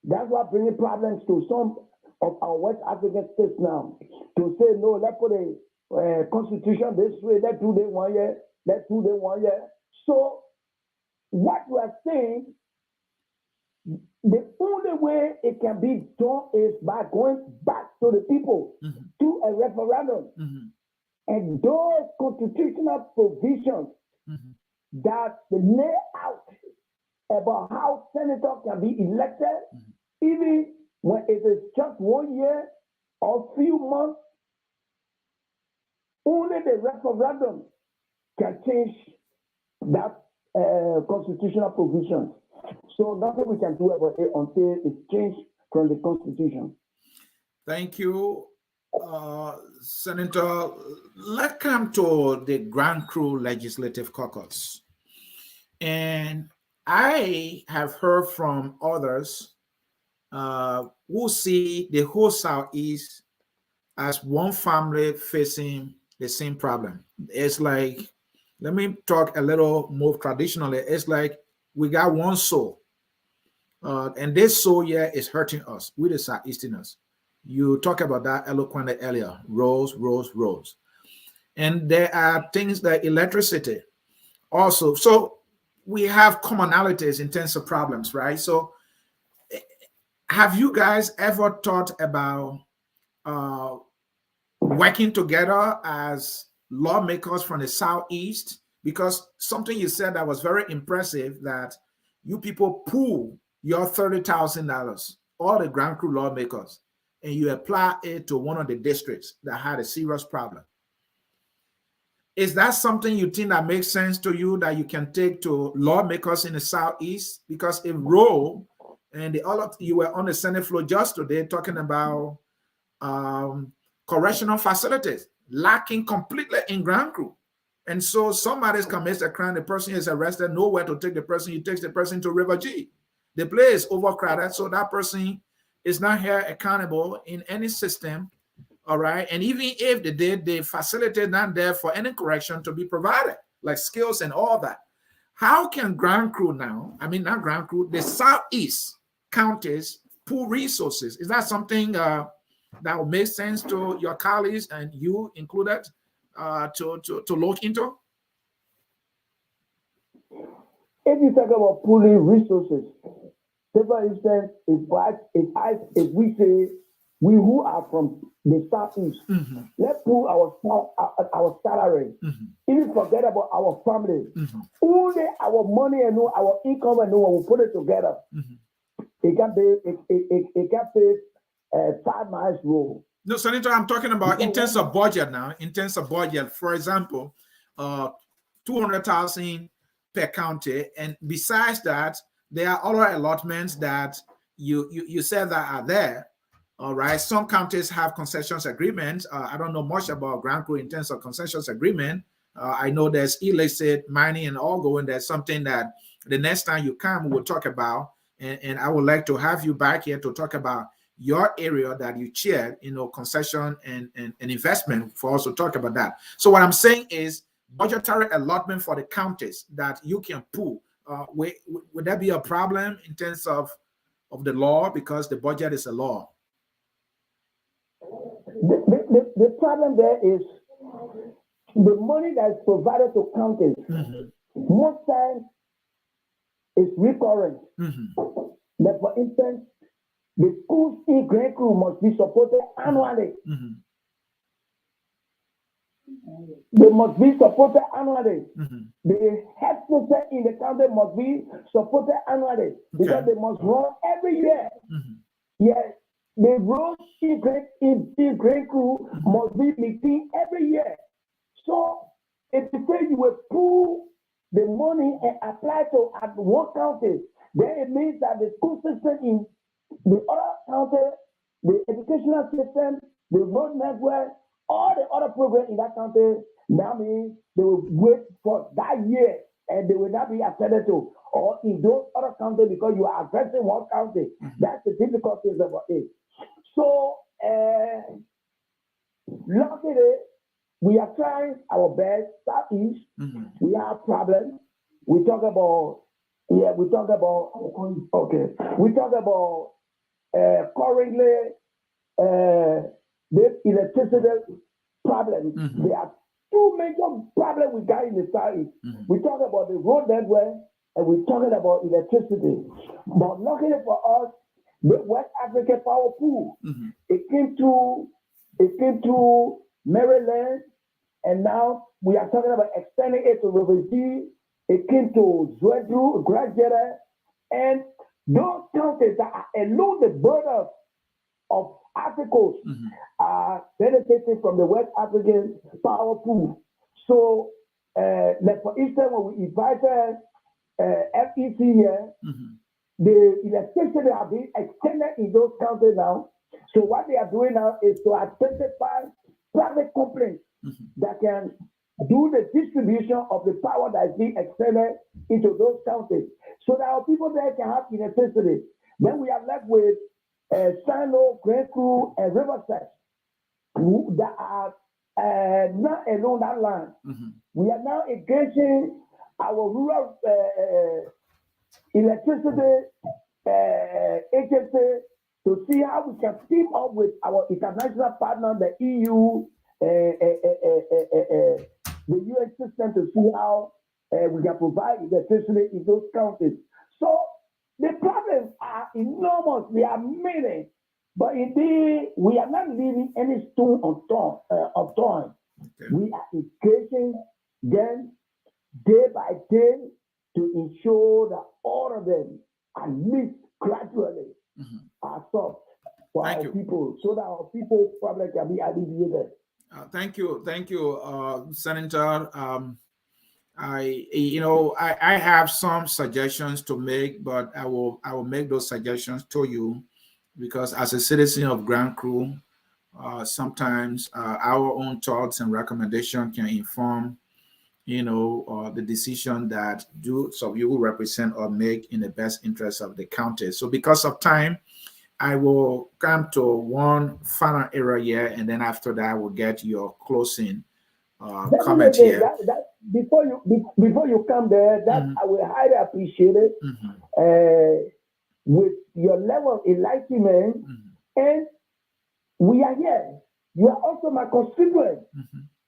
that's what bringing problems to some of our West African states now. To say, no, let's put a constitution this way, let's do this 1 year, let's do this 1 year. So what we are saying, the only way it can be done is by going back to the people, to a referendum. And those constitutional provisions that lay out about how senators can be elected, even when it is just 1 year or few months, only the referendum can change that constitutional provision. So nothing we can do about it until it's changed from the Constitution. Thank you, Senator. Let's come to the Grand Crew Legislative Caucus. And I have heard from others who see the whole Southeast as one family facing the same problem. It's like, let me talk a little more traditionally. It's like we got one soul. And this soul here is hurting us. We the Southeasterners. You talk about that eloquently earlier. Rose. And there are things like electricity also. So we have commonalities in terms of problems, right? So Have you guys ever thought about working together as lawmakers from the Southeast? Because something you said that was very impressive, that you people pool your $30,000, all the Grand Crew lawmakers, and you apply it to one of the districts that had a serious problem. Is that something you think that makes sense to you, that you can take to lawmakers in the Southeast? Because if Roe and the all of you were on the Senate floor just today talking about correctional facilities lacking completely in Grand Crew. And so somebody commits a crime, the person is arrested, nowhere to take the person, he takes the person to River G. The place is overcrowded, so that person is not here accountable in any system, all right? And even if they did, the facility is not there for any correction to be provided, like skills and all that. How can Grand Crew now, I mean, not Grand Crew, the Southeast counties pool resources? Is that something that will make sense to your colleagues and you included to look into? If you talk about pooling resources, say for instance, if we say we who are from the Southeast, let's pool our salary. Even forget about our family. Only our money and our income and we put it together. It can pay 5 miles road. No, Senator, I'm talking about in terms of budget now. In terms of budget, for example, 200,000 per county, and besides that, there are other allotments that you said that are there. All right, some counties have concessions agreements. I don't know much about Grand Crew in terms of concessions agreement. I know there's illicit mining and all going. There's something that the next time you come, we'll talk about. And I would like to have you back here to talk about your area that you chaired, concession and investment, for us to talk about that. So what I'm saying is budgetary allotment for the counties that you can pool. Would that be a problem in terms of the law, because the budget is a law? The problem there is the money that is provided to counties. Most times is recurrent. Like for instance, the schools in Grand Crew must be supported annually. They must be supported annually. The health center in the county must be supported annually, because they must run every year. Yes, the roads in Grand Crew must be maintained every year. So if you say you will pool the money and apply to at one county, then it means that the school system in the other county, the educational system, the road network, all the other programs in that county, now means they will wait for that year and they will not be attended to. Or in those other counties, because you are addressing one county. That's the difficulties about it. So, luckily, we are trying our best. Southeast, we have problems. We talk about currently this electricity problems. There are two major problems we got in the Southeast. We talk about the road network and we're talking about electricity. But luckily for us, the West African Power Pool, it came to Maryland, and now we are talking about extending it to River G. It came to Zwedru, Grajere, and those counties that are along the border of Africa are benefiting from the West African Power Pool. So, like for instance, when we invited FEC here, the electricity are being extended in those counties now. So what they are doing now is to identify private companies that can do the distribution of the power that is being extended into those counties, so that our people there can have electricity. Then we are left with Sano, Grand Crew, and Riverside, that are not along that line. We are now engaging our rural electricity agency to see how we can team up with our international partner, the EU, the UN system, to see how we can provide electricity in those counties. So The problems are enormous. They are many. But indeed, we are not leaving any stone unturned. Okay. We are increasing them day by day to ensure that all of them, at least gradually, are solved for Thank our you. people, so that our people's problem can be alleviated. Thank you, Senator. I have some suggestions to make, but I will make those suggestions to you, because as a citizen of Grand Crew, sometimes our own thoughts and recommendation can inform, the decision that some of you will represent or make in the best interest of the county. So because of time, I will come to one final area here, and then after that, we'll get your closing comment Definitely, here. before you come there, that I will highly appreciate it. With your level of enlightenment, and we are here. You are also my constituent,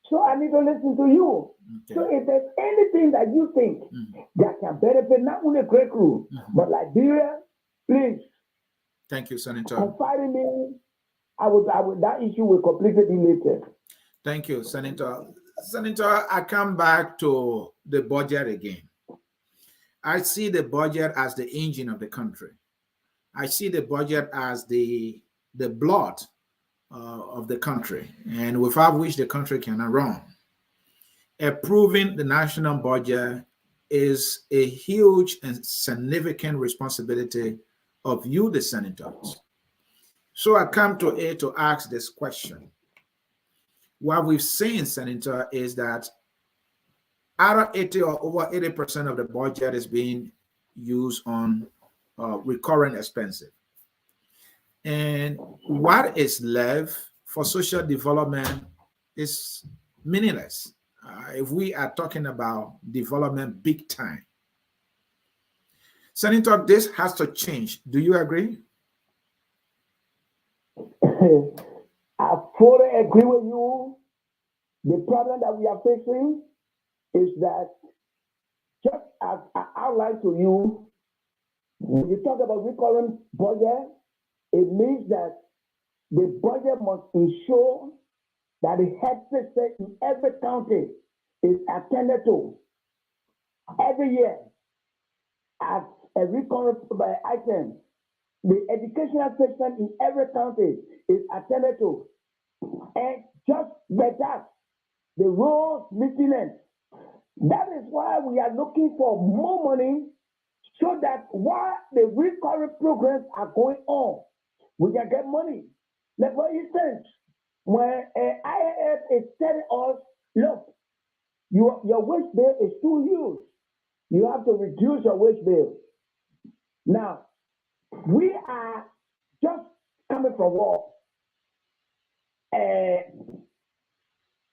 so I need to listen to you. Okay. So if there's anything that you think that can benefit not only Great Crew but Liberia, please. Thank you, Senator. Confide in me. I would that issue will completely be later. Thank you, Senator. Senator, I come back to the budget again. I see the budget as the engine of the country. I see the budget as the blood of the country, and without which the country cannot run. Approving the national budget is a huge and significant responsibility of you, the senators. So I come to ask this question. What we've seen, Senator, is that either 80 or over 80% of the budget is being used on recurring expenses. And what is left for social development is meaningless if we are talking about development big time. Senator, this has to change. Do you agree? I fully agree with you. The problem that we are facing is that, just as I outlined to you, when you talk about recurrent budget, it means that the budget must ensure that the health system in every county is attended to every year as a recurrent item. The educational system in every county is attended to. And just like that, the roads, maintenance. That is why we are looking for more money, so that while the recurrent programs are going on, we can get money. Like for instance, when IAF is telling us, look, your wage bill is too huge. You have to reduce your wage bill. Now, we are just coming from war.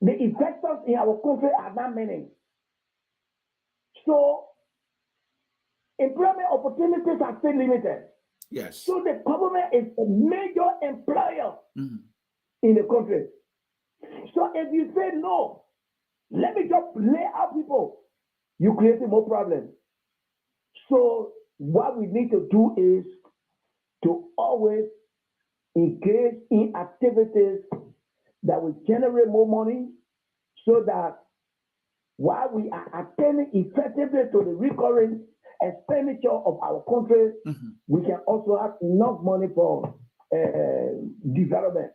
The investors in our country are not many. So, employment opportunities are still limited. Yes. So the government is a major employer in the country. So if you say no, let me just lay out people, you create more problems. So what we need to do is to always engage in activities that will generate more money, so that while we are attending effectively to the recurring expenditure of our country, we can also have enough money for development,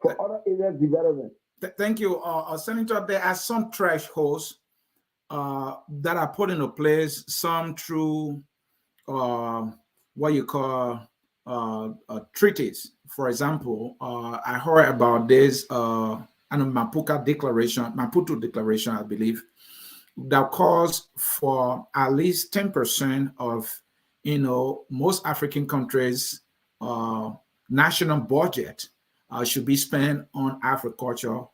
for other areas development. Thank you, Senator. There are some thresholds that are put into place, some through what you call treaties. For example, I heard about this Maputo Declaration, I believe, that calls for at least 10% of most African countries' national budget should be spent on agriculture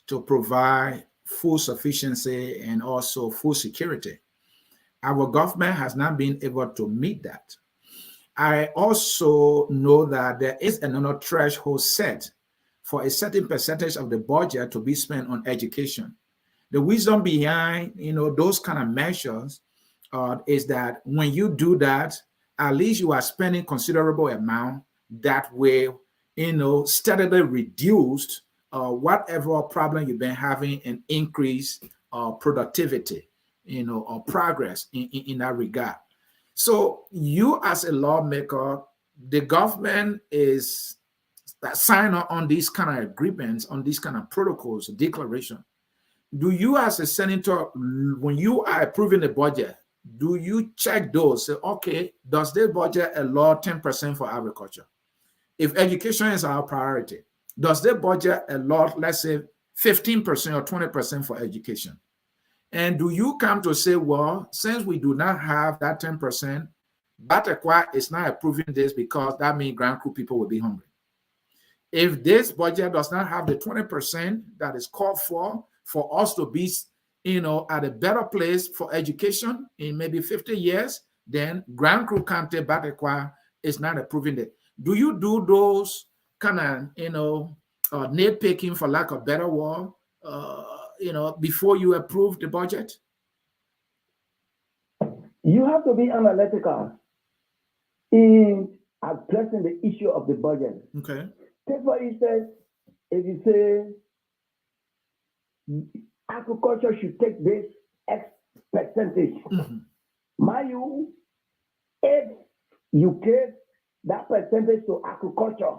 to provide food sufficiency and also food security. Our government has not been able to meet that. I also know that there is another threshold set for a certain percentage of the budget to be spent on education. The wisdom behind those kind of measures is that when you do that, at least you are spending considerable amount that will, steadily reduced whatever problem you've been having and increase productivity, or progress in that regard. So you as a lawmaker, the government is that sign on these kind of agreements, on these kind of protocols, declaration. Do you as a senator, when you are approving the budget, do you check those? Say, okay, does this budget allow 10% for agriculture? If education is our priority, does the budget allow, let's say, 15% or 20% for education? And do you come to say, well, since we do not have that 10%, Bartekwa is not approving this because that means Grand Crew people will be hungry. If this budget does not have the 20% that is called for us to be, at a better place for education in maybe 50 years, then Grand Crew County Bartekwa is not approving it. Do you do those kind of, nitpicking, for lack of better word, before you approve the budget? You have to be analytical in addressing the issue of the budget. Okay. Take for instance, if you say agriculture should take this X percentage, mind you, if you give that percentage to agriculture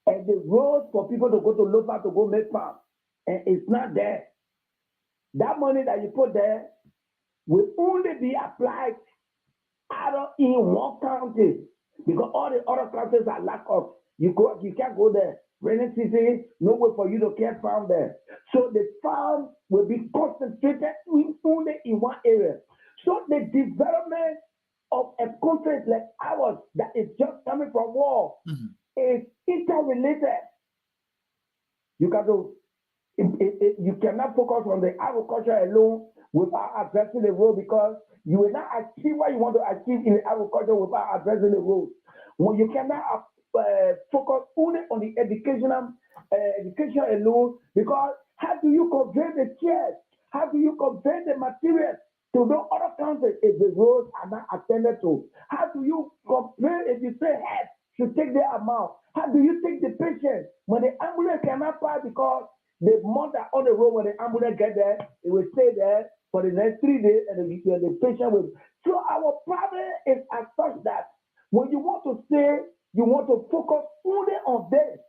and the road for people to go to Lofa to go make farm, and it's not there, that money that you put there will only be applied either in one county, because all the other counties are lack of. You can't go there. Rainy season, no way for you to get farm there. So the farm will be concentrated only in one area. So the development of a country like ours that is just coming from war is interrelated. You cannot focus on the agriculture alone without addressing the road, because you will not achieve what you want to achieve in the agriculture without addressing the road. When you cannot focus only on the education alone, because how do you convey the chairs? How do you convey the materials to the other countries if the roads are not attended to? How do you compare if you say head should take the amount? How do you take the patient when the ambulance cannot pass because the mother on the road, when the ambulance get there, it will stay there for the next 3 days, and the patient will. So our problem is as such that when you want to say you want to focus only on this,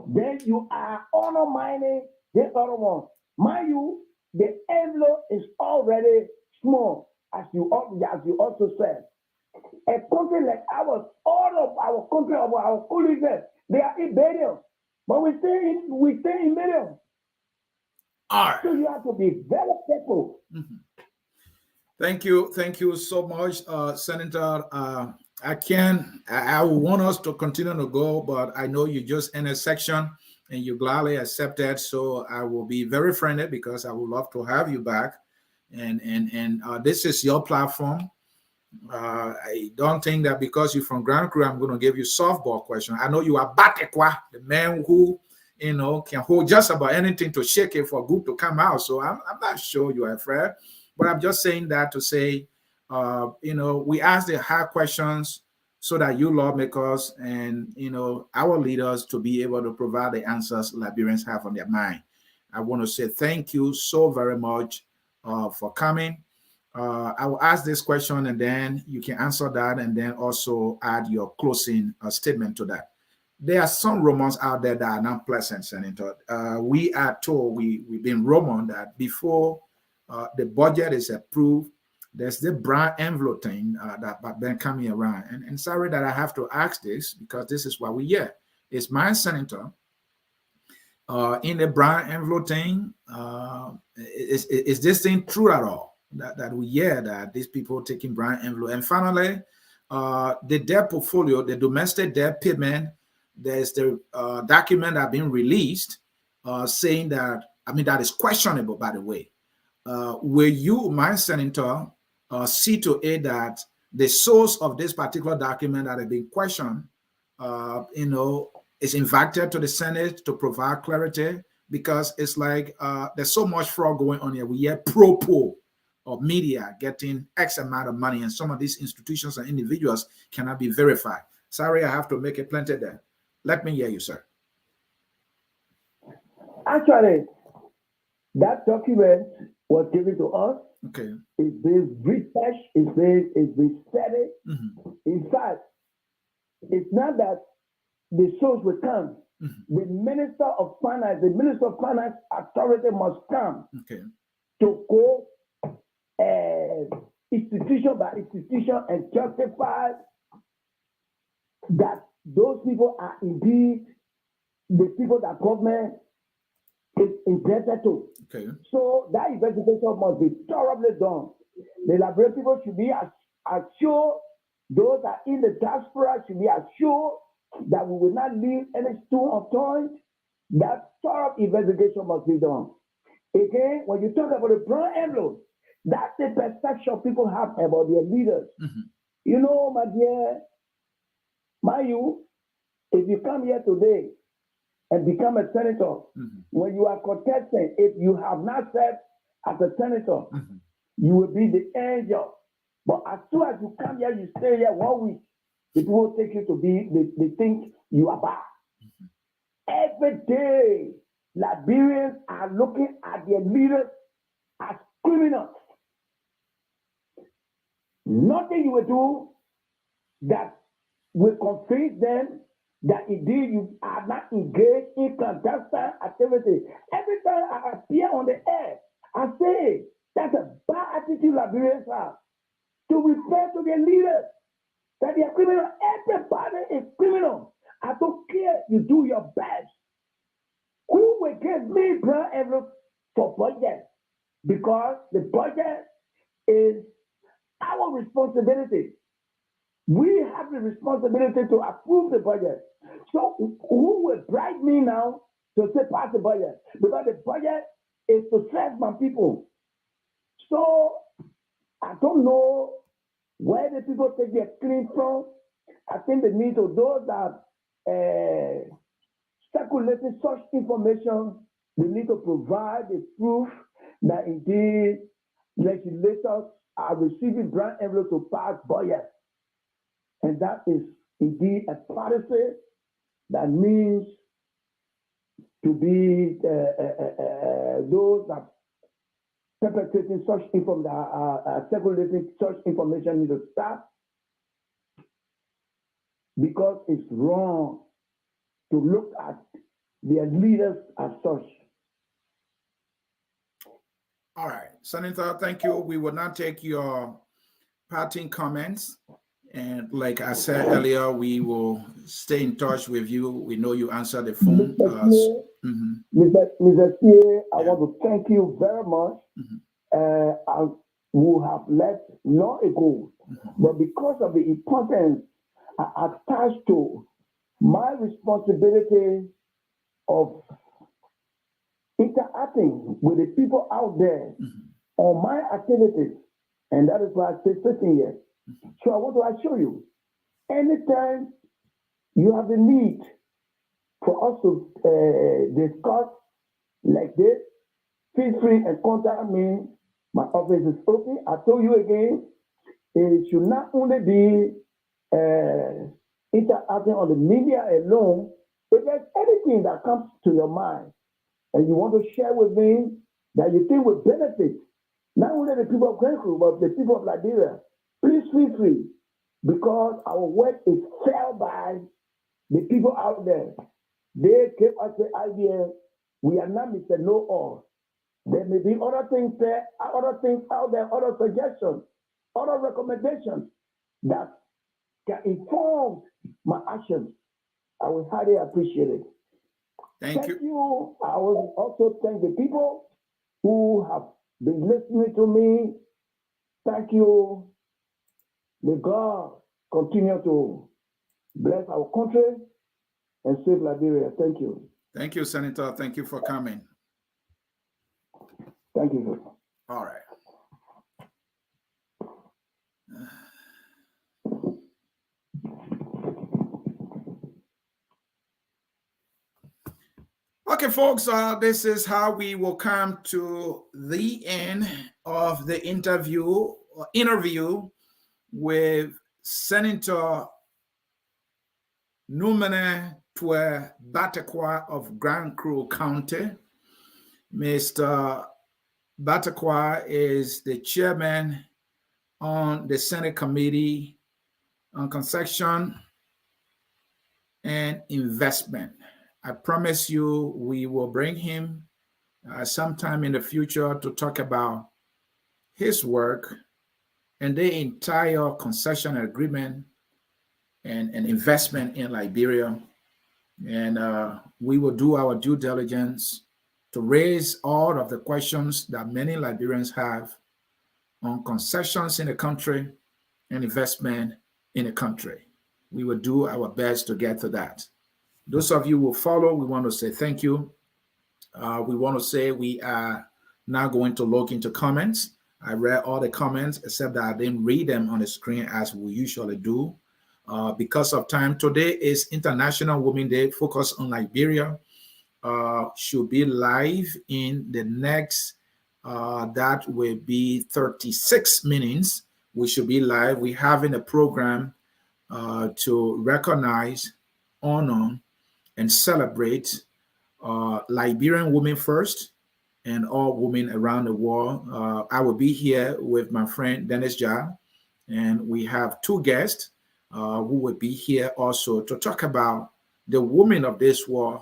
then you are undermining the other one. Mind you, the envelope is already small, as you also said. A country like ours, all of our country, our colleagues, they are in billions, but we stay in millions. All right. So you have to be very careful. Thank you so much, Senator. I want us to continue to go, but I know you just in a section and you gladly accepted. So I will be very friendly, because I would love to have you back. And this is your platform. I don't think that because you're from Grand Crew, I'm going to give you softball question. I know you are Bartekwa, the man who can hold just about anything to shake it for good to come out. So I'm not sure you are afraid, but I'm just saying that to say, we ask the hard questions so that you lawmakers and, our leaders to be able to provide the answers Liberians have on their mind. I want to say thank you so very much for coming. I will ask this question and then you can answer that, and then also add your closing statement to that. There are some rumors out there that are not pleasant, Senator. We are told, we've been rumored that before the budget is approved, there's the brown envelope thing that been coming around. And sorry that I have to ask this, because this is what we hear. Is my senator in the brown envelope thing? Is this thing true at all? That we hear that these people taking brown envelope? And finally, the debt portfolio, the domestic debt payment, there's the document that been released saying that, that is questionable, by the way. Will you, my senator, see to it that the source of this particular document that has been questioned, is invited to the Senate to provide clarity? Because it's like there's so much fraud going on here. We hear pro-poll. or media getting X amount of money, and some of these institutions and individuals cannot be verified. Sorry, I have to make it plenty there. Let me hear you, sir. Actually, that document was given to us. Okay. It's been researched, it's been studied. In fact, it's not that the source will come. The Minister of Finance authority must come to go institution by institution and justify that those people are indeed the people that government is indebted to. Okay. So that investigation must be thoroughly done. The Liberian people should be assured, those that are in the diaspora should be assured that we will not leave any stone unturned. That thorough investigation must be done. Again, when you talk about the brown envelope, that's the perception people have about their leaders. You know, my dear, if you come here today and become a senator, when you are contesting, if you have not served as a senator, you will be the angel. But as soon as you come here, you stay here 1 week, the people take you to be, they think you are bad. Every day, Liberians are looking at their leaders as criminals. Nothing you will do that will convince them that indeed you are not engaged in clandestine activity. Every time I appear on the air, I say that's a bad attitude Liberians have to refer to their leaders that they are criminal. Everybody is criminal. I don't care. You do your best. Who will give me brown envelope for budget? Because the budget is our responsibility. We have the responsibility to approve the budget. So who will bribe me now to say pass the budget? Because the budget is to serve my people. So I don't know where the people take their clean from. I think they need to, those that circulating such information, they need to provide the proof that indeed legislators are receiving brown envelope to pass budget. And that is indeed a policy that means to be those that perpetrating such information, circulating such information need to stop, because it's wrong to look at their leaders as such. All right, Senator, thank you. We will now take your parting comments. And like I said earlier, we will stay in touch with you. We know you answer the phone. Mr. C, I want to thank you very much. I would have left long ago, but because of the importance attached to my responsibility of interacting with the people out there on my activities, and that is why I stay 15 years. So I want to assure you, anytime you have the need for us to discuss like this, feel free and contact me. My office is open. I told you again, it should not only be interacting on the media alone. If there's anything that comes to your mind and you want to share with me that you think will benefit not only the people of Grenfell, but the people of Liberia, please feel free, because our work is felt by the people out there. They gave us the idea. We are not Mr. Know-all. There may be other things there, other things out there, other suggestions, other recommendations that can inform my actions. I will highly appreciate it. Thank you. I will also thank the people who have been listening to me. Thank you. May God continue to bless our country and save Liberia. Thank you. Thank you, Senator. Thank you for coming. Thank you. All right. Okay, folks, this is how we will come to the end of the interview with Senator Numene Bartekwa of Grand Cru County. Mr. Bartekwa is the chairman on the Senate Committee on Construction and Investment. I promise you we will bring him sometime in the future to talk about his work and the entire concession agreement and investment in Liberia. And we will do our due diligence to raise all of the questions that many Liberians have on concessions in the country and investment in the country. We will do our best to get to that. Those of you who follow, we want to say thank you. We want to say we are now going to look into comments. I read all the comments, except that I didn't read them on the screen as we usually do. Because of time, today is International Women's Day, focus on Liberia. Should be live in the next, that will be 36 minutes. We should be live. We're having a program to recognize, honor, and celebrate Liberian women first and all women around the world. I will be here with my friend Dennis Ja, and we have two guests who will be here also to talk about the women of this world,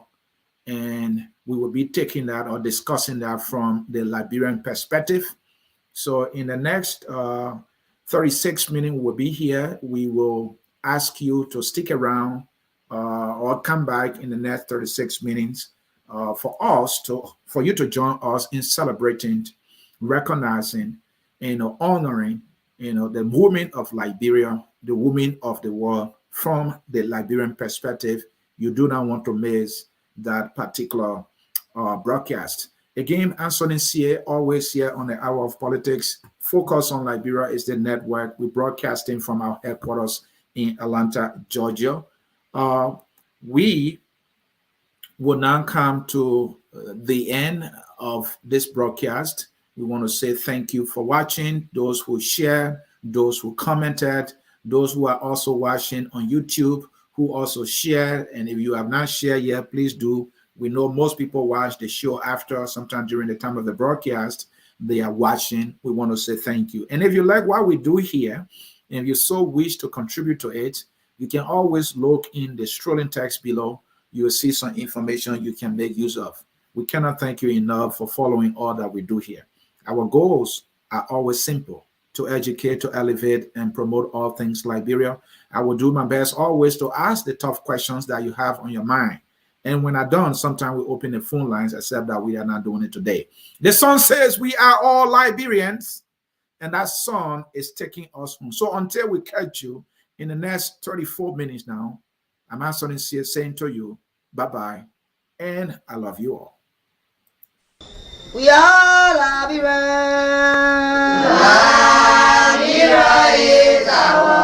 and we will be taking that or discussing that from the Liberian perspective. So in the next 36 minutes we'll be here. We will ask you to stick around or come back in the next 36 minutes for you to join us in celebrating, recognizing, honoring, the women of Liberia, the women of the world from the Liberian perspective. You do not want to miss that particular broadcast. Again, Anthony Cie, always here on the Hour of Politics. Focus on Liberia is the network. We're broadcasting from our headquarters in Atlanta, Georgia. We will now come to the end of this broadcast. We want to say thank you for watching, those who share, those who commented, those who are also watching on YouTube, who also shared. And if you have not shared yet, please do. We know most people watch the show after, sometime during the time of the broadcast, they are watching. We want to say thank you. And if you like what we do here, and if you so wish to contribute to it, you can always look in the strolling text below. You will see some information you can make use of. We cannot thank you enough for following all that we do here. Our goals are always simple: to educate, to elevate, and promote all things Liberia. I will do my best always to ask the tough questions that you have on your mind. And when I'm done, sometimes we open the phone lines, except that we are not doing it today. The song says we are all Liberians, and that song is taking us home. So until we catch you in the next 34 minutes now, I'm Anthony Cie saying to you, bye-bye, and I love you all. We are Liberians. Liberia is our